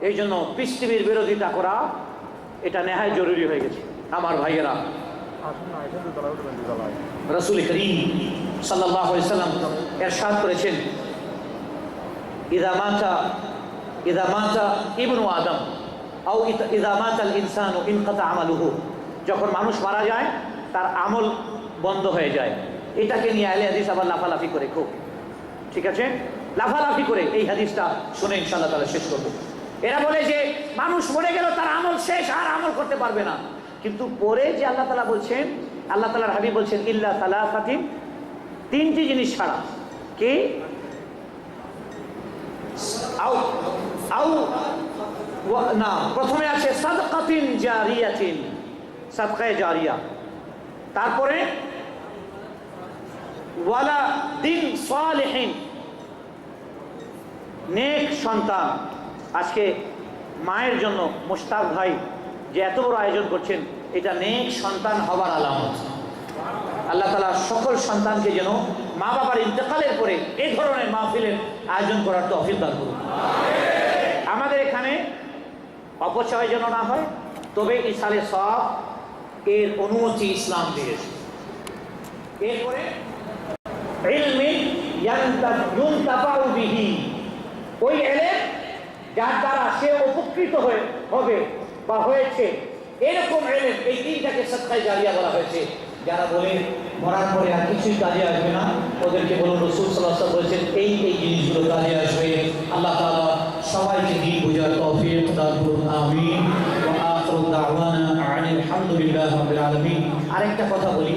এই জন্য পৃথিবীর বিরোধিতা করা এটা নেহায় জরুরি হয়ে গেছে। আমার ভাইয়েরা, রাসূল করিম সাল্লাল্লাহু আলাইহি ওয়াসাল্লাম ইরশাদ করেছেন, ইযা মাতা ইবনু আদম আও ইযা মাতা আল ইনসানু ইনকাতা আমালুহু, যখন মানুষ মারা যায় তার আমল বন্ধ হয়ে যায়। এটাকে নিয়ে আহলে হাদিস আবার লাফালাফি করে, খুব ঠিক আছে, লাফালাফি করে এই হাদিসটা শুনে ইনশাআল্লাহ তাআলা শেষ করব। এরা বলে যে মানুষ মরে গেল তার আমল শেষ, আর আমল করতে পারবে না। কিন্তু পরে যে আল্লাহ তাআলা বলছেন, আল্লাহ তাআলার হাবিব বলছেন, ইল্লা সালাসাতিন, 3টি জিনিস ছাড়া। কি? না, প্রথমে আছে সাদকাতিন জারিয়াতিন, সাদকায়ে জারিয়া, তারপরে ওয়ালা দিন সালিহিন, নেক সন্তান। আজকে মায়ের জন্য মুশতাক ভাই যে এত বড় আয়োজন করছেন, এটা নেক সন্তান হবার আলামত। আল্লাহ তাআলা সকল সন্তানকে যেন মা বাবার ইন্তেকালের পরে এই ধরনের মাহফিলের আয়োজন করার তৌফিক দান করুন। আমাদের এখানে অপচয় যেন না হয়, তবে ইসালে সওয়াব এর অনুমতি ইসলাম দিয়েছে। এরপরে ইলমি ইউনতাফাউ বিহি, ওই ইলম যার দ্বারা সে উপকৃত হবে বা হয়েছে, এরকম ইলম, এই 3টাকে সাদকায়ে জারিয়া বলা হয়েছে। যারা বলে মরার পরে আর কিছুই কাজে আসবে না, ওদেরকে বলুন রাসূল সাল্লাল্লাহু আলাইহি ওয়াসাল্লাম বলেছেন এই জিনিসগুলো কাজে আসবে। আল্লাহ তাআলা সবাইকে দিন বোঝার তৌফিক দান করুন, আমিন। ওয়া আখিরু দাওয়ানা আনিল হামদুলিল্লাহি রাব্বিল আলামিন। আরেকটা কথা বলি,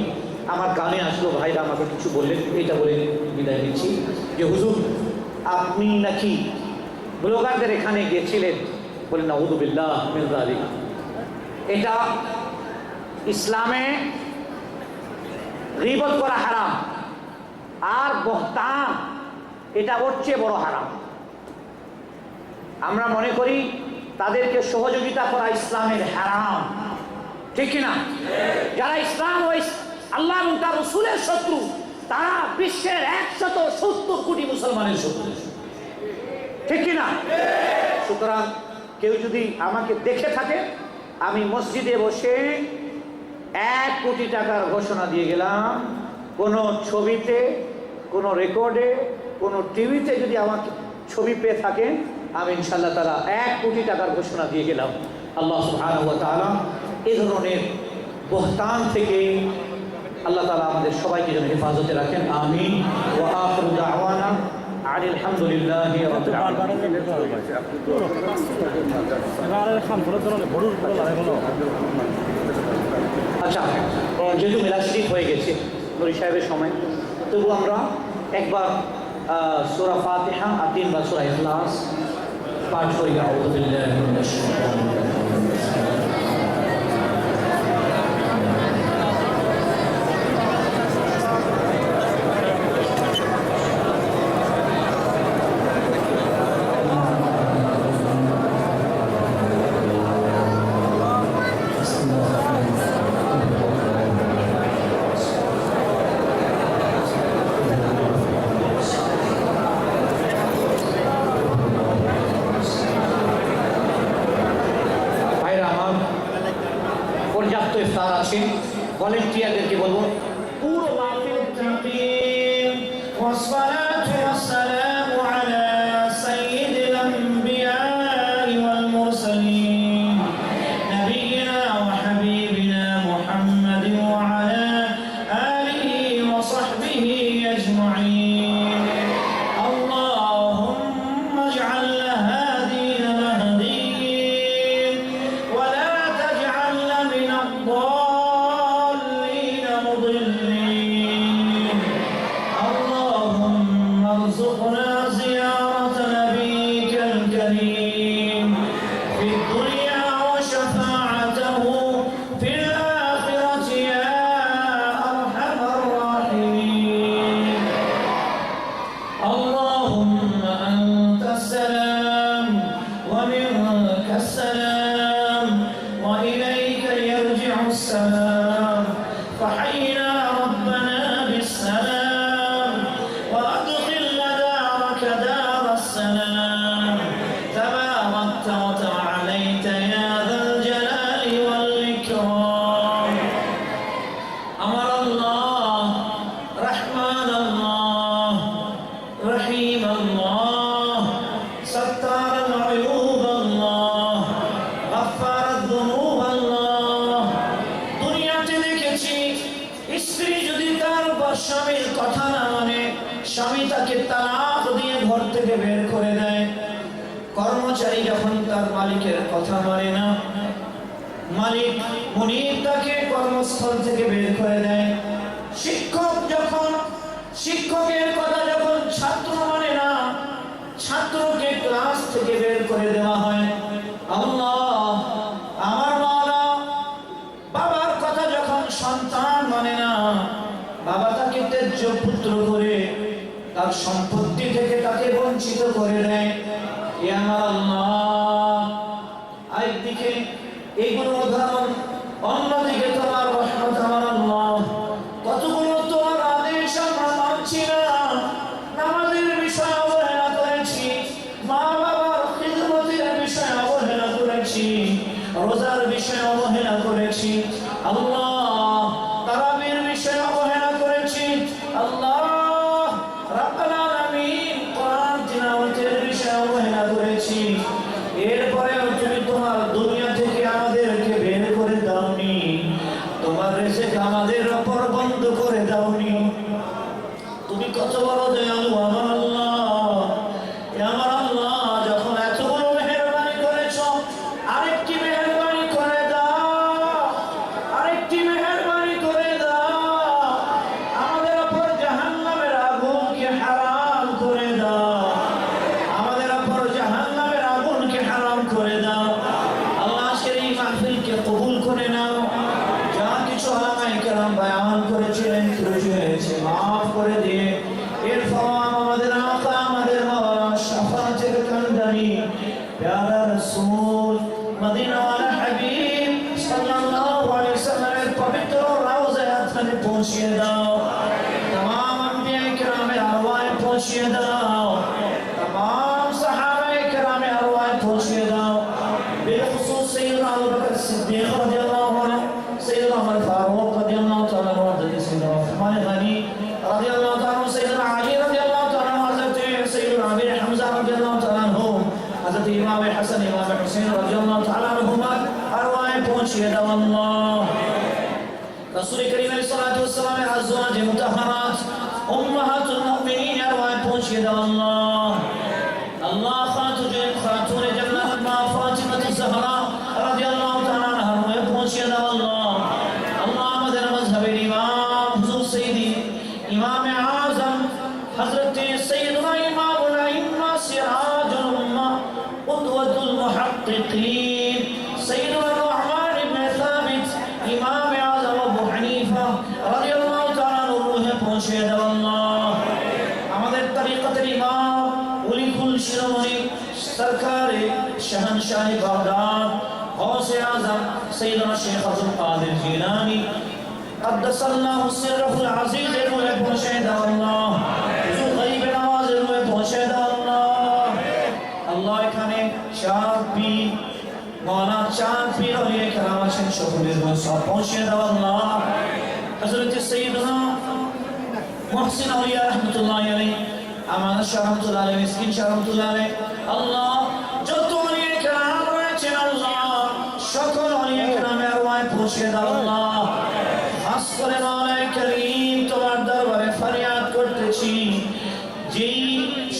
আমার কানে আসলো, ভাইরা আমাকে কিছু বললেন, এটা বলে বিদায় নিচ্ছি যে হুজুর আপনি নাকি ব্লগারদের এখানে গিয়েছিলেন। বলেন নাউযু বিল্লাহ মিন যালিক। এটা ইসলামে গীবত করা হারাম, আর বহতান এটা ওর চেয়ে বড় হারাম। আমরা মনে করি তাদেরকে সহযোগিতা করা ইসলামের হারাম, ঠিক কিনা? যারা ইসলাম ও আল্লাহ এবং তার রাসূলের শত্রু, তারা বিশ্বের 170 কোটি মুসলমানের শত্রু, ঠিক কিনা? সুতরাং কেউ যদি আমাকে দেখে থাকে, আমি মসজিদে বসে 1 কোটি টাকার ঘোষণা দিয়ে গেলাম, কোনো ছবিতে, কোনো রেকর্ডে, কোনো টিভিতে যদি আমাকে ছবি পেয়ে থাকেন, আমি ইনশাআল্লাহ তাআলা 1 কোটি টাকার ঘোষণা দিয়ে গেলাম। আল্লাহ সুবহানাহু ওয়া তাআলা এই ধরনের বহতান থেকে আল্লাহ তাআলা আমাদের সবাইকে যেন হেফাজতে রাখেন, আমিন। ওয়া আখিরু দাওয়ানা আনিল হামদুলিল্লাহি রাব্বিল আলামিন। আচ্ছা, যেহেতু মিলাদ শরীফ হয়ে গেছে নবী সাহেবের সময়, তবু আমরা একবার সূরা ফাতিহা আর 3 বার সূরা ইখলাস পাঠ করি। আউযু বিল্লাহি মিনাশ শাইতানির রাজিম। পর্যাপ্ত ইফতার আছে, ভলেন্টিয়ারদেরকে বলবো পুরো মাহফিল والصلاة والسلام على سيد الأنبياء والمرسلين نبينا وحبيبنا محمد وعلى آله وصحبه أجمعين. اللهم اجعل هادين مهديين ولا تجعل من الضالين مضلين. اللهم ارزقنا زيارة نبيك الكريم في الدنيا وشفاعته في الآخرة يا أرحم الراحمين. اللهم أنت السلام ومنك السلام وإليك يرجع السلام، فحينا ربنا بالسلام وأدخلنا دارك دار السلام. تباركت وتعاليت يا ذا الجلال والإكرام. أمر الله رحمن الله رحيم الله ستار العيوب الله غفار الذنوب الله. দুনিয়াতে দেখেছি স্ত্রী যদি তার বা স্বামীর কথা না মানে, স্বামী তাকে তালাক দিয়ে ঘর থেকে বের করে দেয়। কর্মচারী যখন তার মালিকের কথা মানে না, মালিক মুনিব তাকে কর্মস্থল থেকে বের করে দেয়। শিক্ষক যখন শিক্ষকের কথা যখন ছাত্র মানে না, ছাত্রকে ক্লাস থেকে বের করে দেওয়া হয়। আল্লাহ আমার মাওলা, বাবার কথা যখন সন্তান মানে না, বাবা তাকে ত্যায্য পুত্র করে তার সম্পত্তি থেকে তাকে বঞ্চিত করে দেয়। এ আমার আল্লাহ, একদিকে এইগুলো উদাহরণ, অন্যদিকে তোমার রহমত। আমার আল্লাহ, কতগুলো তোমার আদেশ আমরা মানছি না, নামাজের বিষয়ে অবহেলা করেছি, মা বাবার খিদমতের বিষয়ে অবহেলা করেছি, রোজার বিষয়ে অবহেলা করেছি আল্লাহ, তারাবির বিষয়ে অবহেলা করেছি আল্লাহ, রাব্বুল আলামিন কোরআন তিলাওয়াতের বিষয়ে অবহেলা করেছি। এরপরেও তুমি তোমার দুনিয়া থেকে আমাদেরকে বের করে দাওনি, তোমার রিজিক আমাদের উপর বন্ধ করে দাওনি। তুমি কত বড় দয়ালু আমার আল্লাহ। আমার আল্লাহ, যখন এতগুলো মেহেরবানি করেছো, আরেকটি মেহেরবানি করে দাও, আরেকটি प्यारा रसूल मदीना वाला हबीब सल्लल्लाहु अलैहि वसल्लम पवित्र रोज़े अतहर पहुंचिए दाओ तमाम अंबिया किराम अरवाह पहुंचिए दाओ तमाम सहाबा किराम अरवाह पहुंचिए दाओ बिलखुसूस सैयदना अबू बकर सिद्दीक रज़ियल्लाहु अन्हु सैयदना उमर फारूक रज़ियल्लाहु तआला अन्हु हज़रत सैयदना उस्मान गनी रज़ियल्लाहु तआला अन्हु सैयदना अली रज़ियल्लाहु तआला अन्हु हज़रत सैयदना अमीर हमजा रज़ियल्लाहु तआला अन्हु हज़रत इमाम हसन इमाम हुसैन रज़ियल्लाहु तआला अन्हुमा अरवाह पहुंचिए दाओ अल्लाह रसूल करीम अलैहिस्सलातु वस्सलाम अज़वाज मुतहहरात उम्महातुल मुमिनीन अरवाह पहुंचिए दाओ अल्लाह अल्लाह खातून जन्नत मा फातिमा ज़हरा रज़ियल्लाहु तआला अन्हा अरवाह पहुंचिए दाओ अल्लाह अल्लाह আমাদের মযহবের ইমাম হুজুর সৈয়দি ইমাম আযম হযরত সৈয়দনা ইমামুল আইম্মা সিরাজুল উম্মাহ কুদওয়াতুল মুহাক্কিকিন সৈয়দনা নু'মান ইবনে সাবিত ইমাম আযম আবু হানিফা রাদিয়াল্লাহু তাআলা রূহে পৌঁছে দাও আল্লাহ আমাদের তরিকতের ইমাম উলিকুল শিরোমণি সরকারে শহনशाह বাগদাদ গৌসে আযম সৈয়দনা শেখ আব্দুল কাদের জিলানী قدسallahu sirruল আজিজ এর রূহে পৌঁছে দাও আল্লাহ হুজুর গরিব নওয়াজের রূহে পৌঁছে দাও আল্লাহ আল্লাহ এখানে চার পীর মৌলানা চার পীর আউলিয়া কেরাম আছেন সকলের রূহে সব পৌঁছে দাও আল্লাহ হযরত সৈয়দনা মুহসিন আউলিয়া রাহমাতুল্লাহি আলাইহি আমানত শাহ রাহমাতুল্লাহি আলাইহি মিসকিন শাহ রাহমাতুল্লাহি আলাইহি আল্লাহ যত আউলিয়া কেরাম রয়েছেন আল্লাহ সকল আউলিয়া কেরামের আরওয়াহ পৌঁছে দাও আল্লাহ খাস করে মাওলাই করিম তোমার দরবারে ফরিয়াদ করতেছি যেই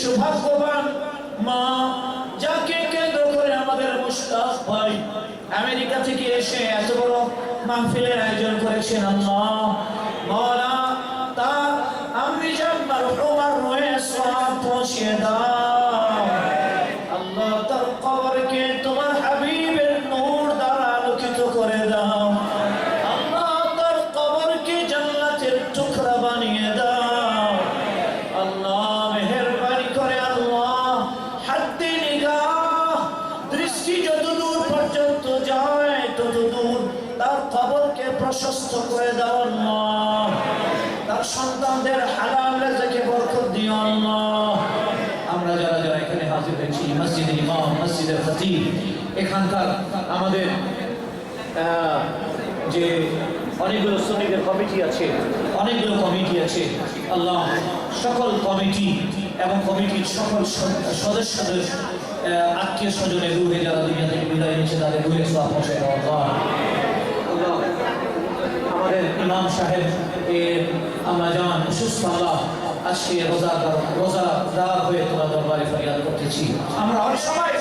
সৌভাগ্যবান মা যাকে কেন্দ্র করে আমাদের মুশতাক ভাই আমেরিকা থেকে এসে এত বড় মাহফিলের আয়োজন করেছেন আল্লাহ মাওলা তার আম্মিজান মারহুমার রূহে সওয়াব পৌঁছে দাও আল্লাহ তার কবরকে তোমার হাবিবের নূর দ্বারা আলোকিত করে দাও আল্লাহ তার কবরকে জান্নাতের টুকরা বানিয়ে দাও আল্লাহ মেহেরবানি করে আল্লাহ হাদ্দে নিগাহ দৃষ্টি যতদূর পর্যন্ত যায় ততদূর তার কবরকে প্রশস্ত করে দাও আল্লাহ তার সন্তানদের হালাল রিজকে বরকত দিও আল্লাহ আমরা যারা যারা এখানে হাজির হয়েছি মসজিদের ইমাম মসজিদের খতিব এখানকার আমাদের যে অনেকগুলো সুন্নিদের কমিটি আছে অনেকগুলো কমিটি আছে আল্লাহ সকল কমিটি এবং কমিটির সকল সদস্যদের আত্মীয় স্বজনের রূহে যারা দুনিয়া থেকে বিদায় নিচ্ছে তাদের রূহে সওয়াব পৌঁছে দাও আল্লাহ আল্লাহ আমাদের ইমাম সাহেব এর আমরা জান অসুস্থ আল্লাহ আজকে রোজাদার হয়ে তোমার দরবারে ফরিয়াদ করতেছি আমরা সবাই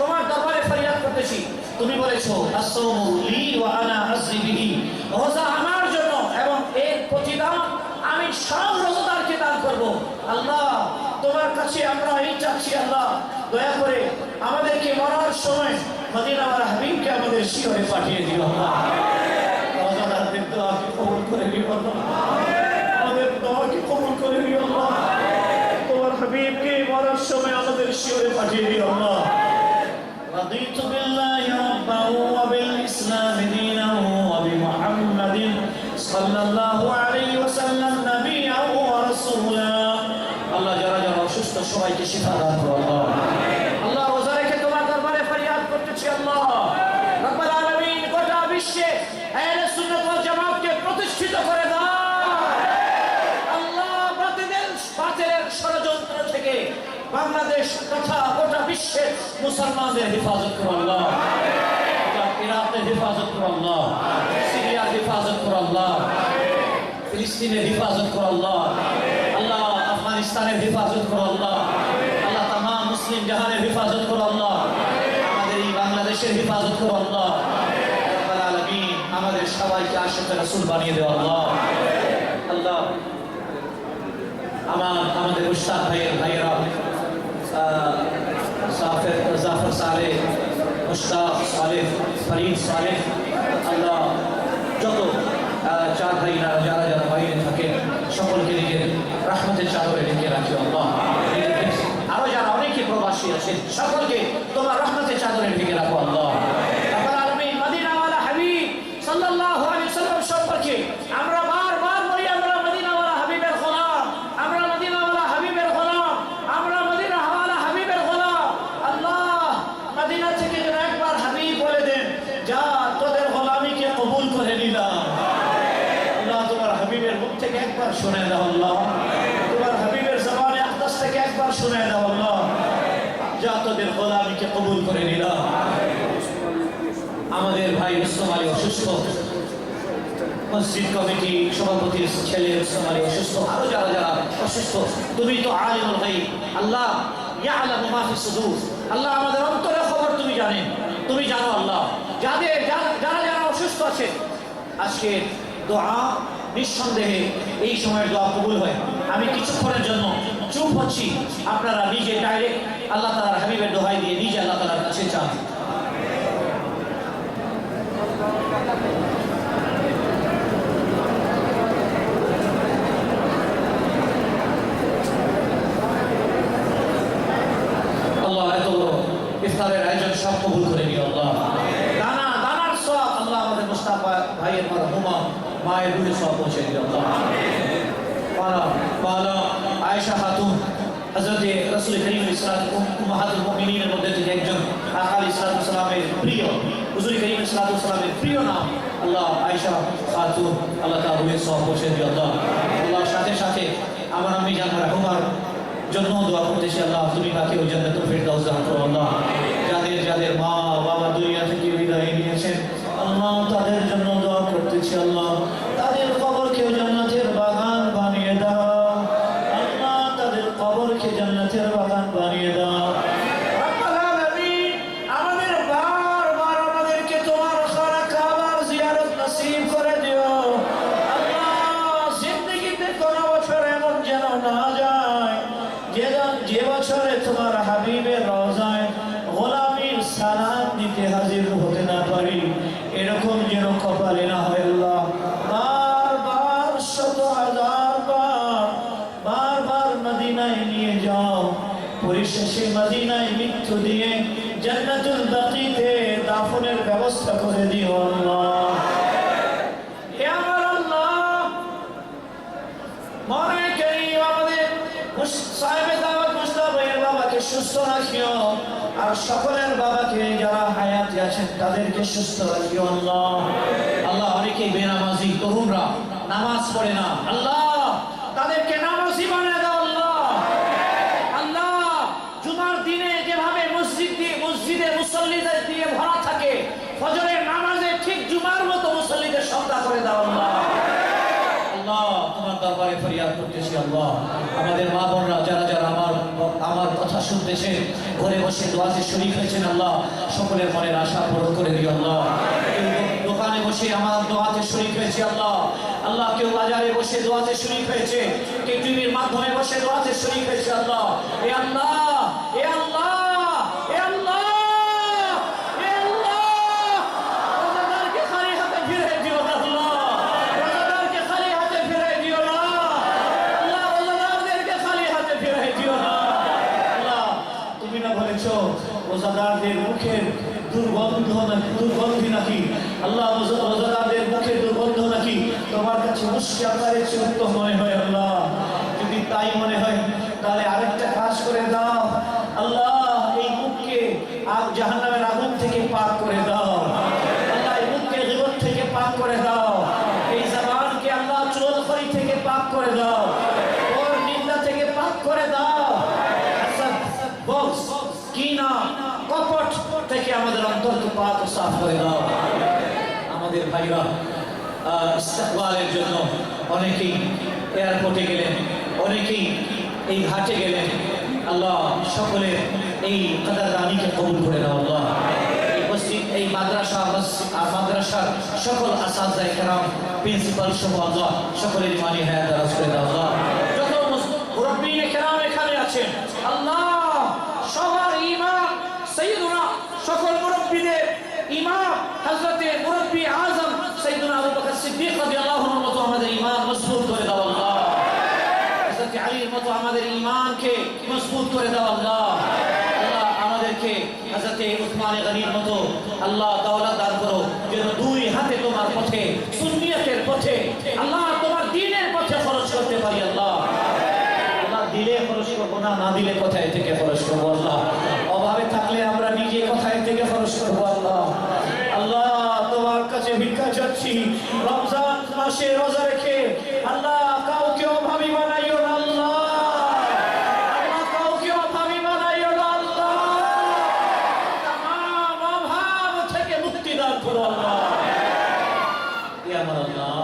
তোমার দরবারে ফরিয়াদ করতেছি তুমি বলেছো আসসালামু লি ওয়া আনা আজরি বিহি রোজা আমার জন্য এবং এর প্রতিদান আমি সব রোজাদারকে দান করব আল্লাহ তোমার কাছে আমরা এই চাচ্ছি আল্লাহ দয়া করে আমাদেরকে মরার সময় মদিনা ওয়ালা হাবিবকে আমাদের শিহরে পাঠিয়ে দিও আল্লাহ রোজাদারদের দোয়াকে কবুল করে নিও আল্লাহ আমাদের দোয়াকে কবুল করে নিও আল্লাহ তোমার হাবিবকে মরার সময় আমাদের শিহরে পাঠিয়ে দিও আল্লাহ رضيت بالله ربا وبالإسلام دينا وبمحمد صلى الله عليه وسلم نبيا ورسولا الله جل جلاله সুস্থ সবাইকে শিফা দান করো আল্লাহ আল্লাহ রোজা রেখে তোমার দরবারে ফরিয়াদ করতেছি আল্লাহ রব্বুল আলামিন গোটা বিশ্বে আহলে সুন্নাত ওয়াল জামাতকে প্রতিষ্ঠিত করে দাও আল্লাহ বাতিলের ষড়যন্ত্র থেকে বাংলাদেশ তথা গোটা বিশ্বের মুসলমানদের হেফাজত করো আল্লাহ ইরাকের হেফাজত করো আল্লাহ সিরিয়ার হেফাজত করো আল্লাহ ফিলিস্তিনের হেফাজত করো আল্লাহ আল্লাহ আফগানিস্তানের হেফাজত করো আল্লাহ আল্লাহ তামাম মুসলিম জাহানের হেফাজত করো আল্লাহ আমাদের এই বাংলাদেশের হেফাজত করো আল্লাহ রাব্বুল আলামিন আমাদের সবাইকে আশিকে রাসূল বানিয়ে দাও আল্লাহ আল্লাহ আমাদের উস্তাদ ভাইয়েরা জাফর সালেহ মুশতাক সালেহ ফরিদ সালেহ আল্লাহ যত চার ভাইরা যারা যারা বাইরে থাকেন সকলকে নিজের রাহমতের চাদরে ঢেকে রাখি আল্লাহ আরো যারা অনেকে প্রবাসী আছেন সকলকে তোমার রহমতের চাদরে ঢেকে রাখো আল্লাহ। রাব্বুল আলামিন মদিনাওয়ালা হাবিব সাল্লাল্লাহু আলাইহি ওয়াসাল্লাম সম্পর্কে আমরা বারবার বলি আমরা মদিনাওয়ালা হাবিবের গোলাম, আমরা মদিনাওয়ালা হাবিবের গোলাম, আমরা মদিনাওয়ালা হাবিবের গোলাম। আল্লাহ মদিনা থেকে যেন একবার হাবিব বলে দেন, যা তোদের গোলামিকে কবুল করে নিলাম। আল্লাহ তোমার হাবিবের মুখ থেকে একবার শুনে দাও আল্লাহ, তোমার হাবিবের জবানে আকদাস থেকে একবার শুনে দাও আল্লাহ, যা তোদের গোলামিকে কবুল করে নিলাম। আমাদের ভাই রুস্তম আলী অসুস্থ, মসজিদ কমিটি সভাপতির ছেলে রুস্তম আলী অসুস্থ, আরো যারা যারা অসুস্থ, তুমি তো আলিমুল গায়ব আল্লাহ, ইয়ালামু মা ফিস সুদূর আল্লাহ, আমাদের অন্তরের খবর তুমি জানেন, তুমি জানো আল্লাহ। যারা যারা অসুস্থ আছে আজকে দোয়া নিঃসন্দেহে এই সময়ের দোয়া কবুল হয়। আমি কিছুক্ষণের জন্য চুপ হচ্ছি, আপনারা নিজে ডাইরেক্ট আল্লাহ তাআলার হাবিবের দোহাই দিয়ে নিজে আল্লাহ তাআলার কাছে চান। আল্লাহ এত বড় ইফতারের আয়োজন সব কবুল করে নিও আল্লাহ। দানার সওয়াব আল্লাহ আমাদের মুস্তাফা ভাইয়ের মারহুমা মায়ের রুহে সওয়াব পৌঁছে দিও আল্লাহ। পালা আয়েশা খাতুন হযরত রাসূল করিম সাল্লাল্লাহু আলাইহি উম্মাহাতুল মুমিনিনের মধ্যে থেকে একজন, আকা আলাইহিস সালামের প্রিয়, হুজুর করিম সাল্লাল্লাহু আলাইহি সাল্লামের প্রিয় নাম আল্লাহ আয়েশা খাতুন, আল্লাহ তাআলা রুহে সওয়াব পৌঁছে দিও আল্লাহ। আল্লাহ সাথে সাথে আমার আম্মি জান মারহুমার জন্য দোয়া করতেছি আল্লাহ, তুমি তাকে ওই জান্নাতুল ফিরদাউস দান করো আল্লাহ। যাদের মা বাবা দুনিয়া থেকে বিদায় নিয়েছেন আল্লাহ, তাদের জন্য দোয়া করতেছি আল্লাহ, তাদের কবরকে জান্নাতের বাগান বানিয়ে দাও আল্লাহ, তাদের কবরকে জান্নাতের বাগান বানিয়ে দাও। রাব্বুল আলামিন আমাদের বারবার আমাদেরকে তোমার খানা কাবার জিয়ারত নসিব করে দিও আল্লাহ। জিন্দেগিতে কোনো বছর এমন যেন না যায় যে বছরে তোমার হাবিবের রওজায় গোলামীর সালাম দিতে হাজির হতে না পারি, এরকম যেন কপালে না হয় আল্লাহ। বারবার শত হাজার বারবার মদিনায় নিয়ে যাও, পরিশেষে মদিনায় মৃত্যু দিয়ে জান্নাতুল বাকিতে দাফনের ব্যবস্থা করে দিও আল্লাহ। হে আমার আল্লাহ, মনে করি আমাদের সাহেবে দাওয়াত মুস্তাফায়ের বাবাকে সুস্থ রাখিও, আর সকলের বাবাকে যারা হায়াতে আছেন তাদেরকে সুস্থ রাখিও আল্লাহ। আল্লাহ অনেকেই বেনামাজি তরুণরা নামাজ পড়ে না আল্লাহ, তাদেরকে নামাজি বানিয়ে দাও আল্লাহ। আল্লাহ জুমার দিনে যেভাবে মসজিদে মুসল্লিদের দিয়ে ভরা থাকে, ফজরের নামাজে ঠিক জুমার মতো মুসল্লিদের সংখ্যা করে দাও আল্লাহ। আল্লাহ তোমার দরবারে ফরিয়াদ করতেছি আল্লাহ, আমাদের মা বোনরা যারা যারা আমার কথা শুনতেছেন, ঘরে বসে দোয়াতে শরীক হয়েছেন আল্লাহ, সকলের মনের আশা পূরণ করে দিও আল্লাহ। কেউ দোকানে বসে আমার দোয়াতে শরীক হয়েছে আল্লাহ, আল্লাহ কেউ বাজারে বসে দোয়াতে শরীক হয়েছে, কেউ টিভির মাধ্যমে বসে দোয়াতে শরীক হয়েছে আল্লাহ। এ আল্লাহ, এ আল্লাহ, এ আল্লাহ, এ আল্লাহ, রোজাদারকে খালি হাতে ফিরে দিও না আল্লাহ, রোজাদারকে খালি হাতে ফিরে দিও না আল্লাহ, রোজাদারদেরকে খালি হাতে ফিরে দিও না আল্লাহ। তুমি না বলেছো রোজাদারদের মুখের দুর্গন্ধি নাকি আল্লাহ, রোজাদারদের মুখের দুর্গন্ধ নাকি তোমার কাছে মুশকি আকারে উত্তম মনে হয় আল্লাহ। যদি তাই মনে হয় তাহলে আরেকটা কাজ করে দাও আল্লাহ, এই মুখকে জাহান্নামের আগুন থেকে পাক করে দাও আল্লাহ, এই মুখকে গীবত থেকে পাক করে দাও, এই জবানকে আল্লাহ চুগলখড়ি থেকে পাক করে দাও, ওর নিন্দা থেকে পাক করে দাও, হাসাদ, বগজ, কিনা, কপট থেকে আমাদের অন্তরকে পাক ও সাফ করে দাও। আমাদের ভাইরা ইস্তেকবালের জন্য অনেকেই এয়ারপোর্টে গেলেন, অনেকেই এই ঘাটে গেলেন আল্লাহ, সকলে এই কাদার রানীকে কবুল করে দাও আল্লাহ। এই মসজিদ, এই মাদ্রাসার সকল আসাদে কেরাম, প্রিন্সিপাল সহ আল্লাহ সকলের ইমানি হায়াত দারাজ করে দাও আল্লাহ। যত মুরব্বিয়ে কেরাম এখানে আছেন আল্লাহ, সবার ইমাম সাইয়্যিদুনা, সকল মুরব্বিদের ইমাম হযরতে মুরব্বি আযম সাইয়্যিদুনা আবু বকর সিদ্দিক রাদিয়াল্লাহু আনহুর মতো আমাদের ঈমান মজবুত করে দাও আল্লাহ। হযরতে আলীর মতো আমাদের ঈমানকে মজবুত করে দাও আল্লাহ। আল্লাহ আমাদেরকে হযরতে হযরতে উসমান গনির মতো আল্লাহ দৌলত দান করো, যেন দুই হাতে তোমার পথে, সুন্নিয়তের পথে, আল্লাহ তোমার দ্বীনের পথে খরচ করতে পারি। আল্লাহ দিলে খরচ করবো না, না দিলে কোথায় থেকে খরচ করবো আল্লাহ? অভাবে থাকলে আমরা নিজে কোথায় থেকে খরচ করবো আল্লাহ? আল্লাহ তোমার কাছে ভিক্ষা চাচ্ছি, রমজান মাসে রোজা রেখে আল্লাহ কাউকে অভাবী বানাইও না আল্লাহ, আল্লাহ কাউকে অভাবী বানাইও না আল্লাহ, তামাম অভাব থেকে মুক্তি দান করো আল্লাহ। ইয়া আমার আল্লাহ,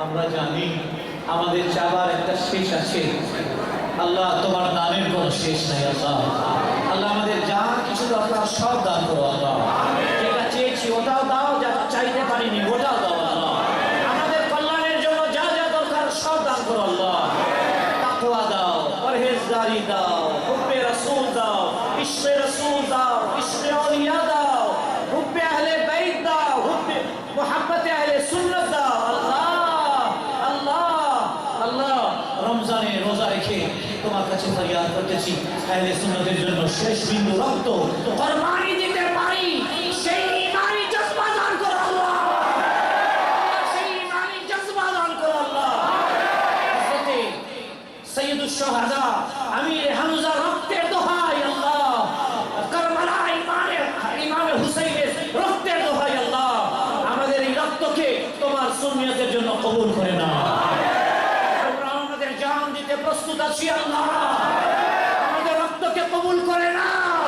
আমরা জানি আমাদের চাবার একটা শেষ আছে আল্লাহ, তোমার দানের কোনো শেষ নাই আল্লাহ। আল্লাহ আমাদের যা কিছু দরকার সব দান করো আল্লাহ, যেটা চেয়েছি ওটাও দাও, যা চাইতে পারিনি ওটাও দাও আল্লাহ। আমাদের কল্যাণের জন্য যা যা দরকার সব দান করো আল্লাহ। তাকওয়া দাও, পরহেজগারি দাও, হুব্বে রাসূল দাও, ইশকে রাসূল দাও, ইশকে আউলিয়া দাও, হুব্বে আহলে বাইত দাও, হুব্বে মুহাব্বতে আহলে সুন্নাত দাও আল্লাহ। আল্লাহ আল্লাহ রমজানে রোজা রেখে তোমার কাছে ফরিয়াদ করতেছি, আহলে সুন্নাতের জন্য শেষ বিন্দু রক্ত কুরবানি দিতে পারি সেই ঈমানি জজবা দান করো আল্লাহ, সেই ঈমানি জজবা দান করো আল্লাহ। হযরতে সাইয়্যিদুশ শুহাদা আমির হামজা রক্তের দোহাই আল্লাহ, কারবালা ইমামে হুসাইনের রক্তের দোহাই আল্লাহ, আমাদের এই রক্তকে তোমার সুন্নিয়তের জন্য কবুল করে নাও। প্রস্তুত আছি আল্লাহ, আমাদের রক্তকে কবুল করে নাও,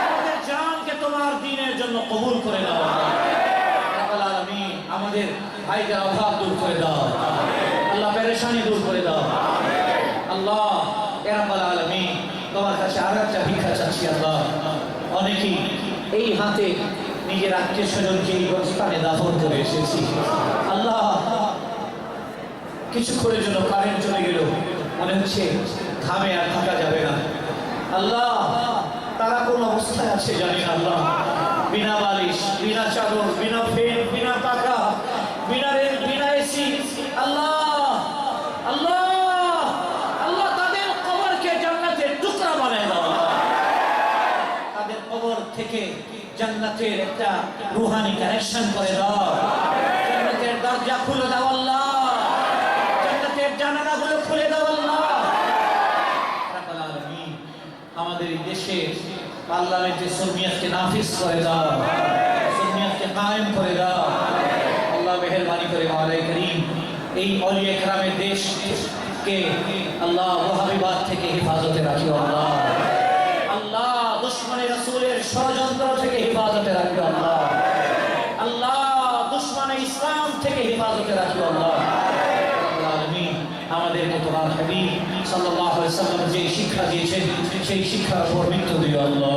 আমাদের জানকে তোমার দ্বীনের জন্য কবুল করে নাও। রাব্বুল আলামিন আমাদের ভাইদের অভাব দূর করে দাও আল্লাহ, পেরেশানি দূর করে দাও আল্লাহ। ইয়া রাব্বুল আলামিন তোমার কাছে আর একটা ভিক্ষা চাচ্ছি আল্লাহ। অনেকেই এই হাতে নিজের আত্মীয় স্বজনকে এই স্থানে দাফন করে এসেছি আল্লাহ, কিছুক্ষণের জন্য কারেন্ট চলে গেল, মনে হচ্ছে ঘামে আর থাকা যাবে না আল্লাহ। তারা কোন অবস্থায় আছে জানি না আল্লাহ, বিনা বালিশ, বিনা চাদর, বিনা ফ্যান, বিনা পাখা, বিনা রেল, বিনা এসি আল্লাহ। আল্লাহ আল্লাহ তাদের কবরকে জান্নাতের টুকরা বানায় দাও, তাদের কবর থেকে জান্নাতের একটা রুহানি কানেকশন করে দাও, জান্নাতের দরজা খুলে দাও আল্লাহ, জানালাগুলো খুলে দাও আল্লাহ। রাব্বুল আলামিন আমাদের এই দেশে পার্লামেন্টে সুন্নিয়তকে নাফিজ করে দাও, সুন্নিয়তকে কায়েম করে দাও আল্লাহ। মেহেরবানি করে মাওলাই করিম এই আউলিয়া কেরামের দেশকে আল্লাহ ওয়াহাবিবাদ থেকে হেফাজতে রাখিও আল্লাহ। আল্লাহ দুশমনে রাসূলের ষড়যন্ত্র থেকে হেফাজতে রাখিও আল্লাহ। আল্লাহ দুশমনে ইসলাম থেকে হেফাজতে রাখিও আল্লাহ। আমাদেরকে তোমার হাবিব সাল্লাল্লাহু আলাইহি ওয়াসাল্লাম যে শিক্ষা দিয়েছেন সেই শিক্ষার উপর মৃত্যু দিও আল্লাহ।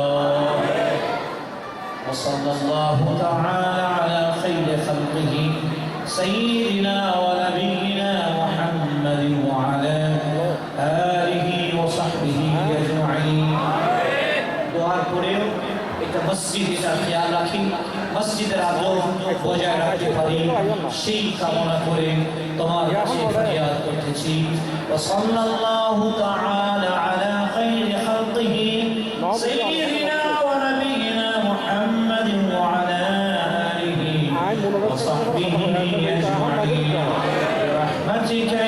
ওয়া সাল্লাল্লাহু তাআলা আলা খাইরি খালকিহি সাইয়্যিদিনা ওয়া নাবিয়িনা মুহাম্মাদিন ওয়া আলা আলিহি ওয়া সাহবিহি আজমাইন। দোয়ার পরেও একটা মসজিদ এটা খেয়াল রাখি, মসজিদের আদর বজায় রাখতে পারি সেই কামনা করে তোমার কাছে ফরিয়াদ করতেছি। ওয়া সাল্লাল্লাহু তাআলা আলা খাইরি খালকিহি সাইয়্যিদিনা ওয়া নাবিয়িনা মুহাম্মাদিন ওয়া আলা আলিহি ওয়া সাহবিহি আজমাইন। বিরহমাতিকা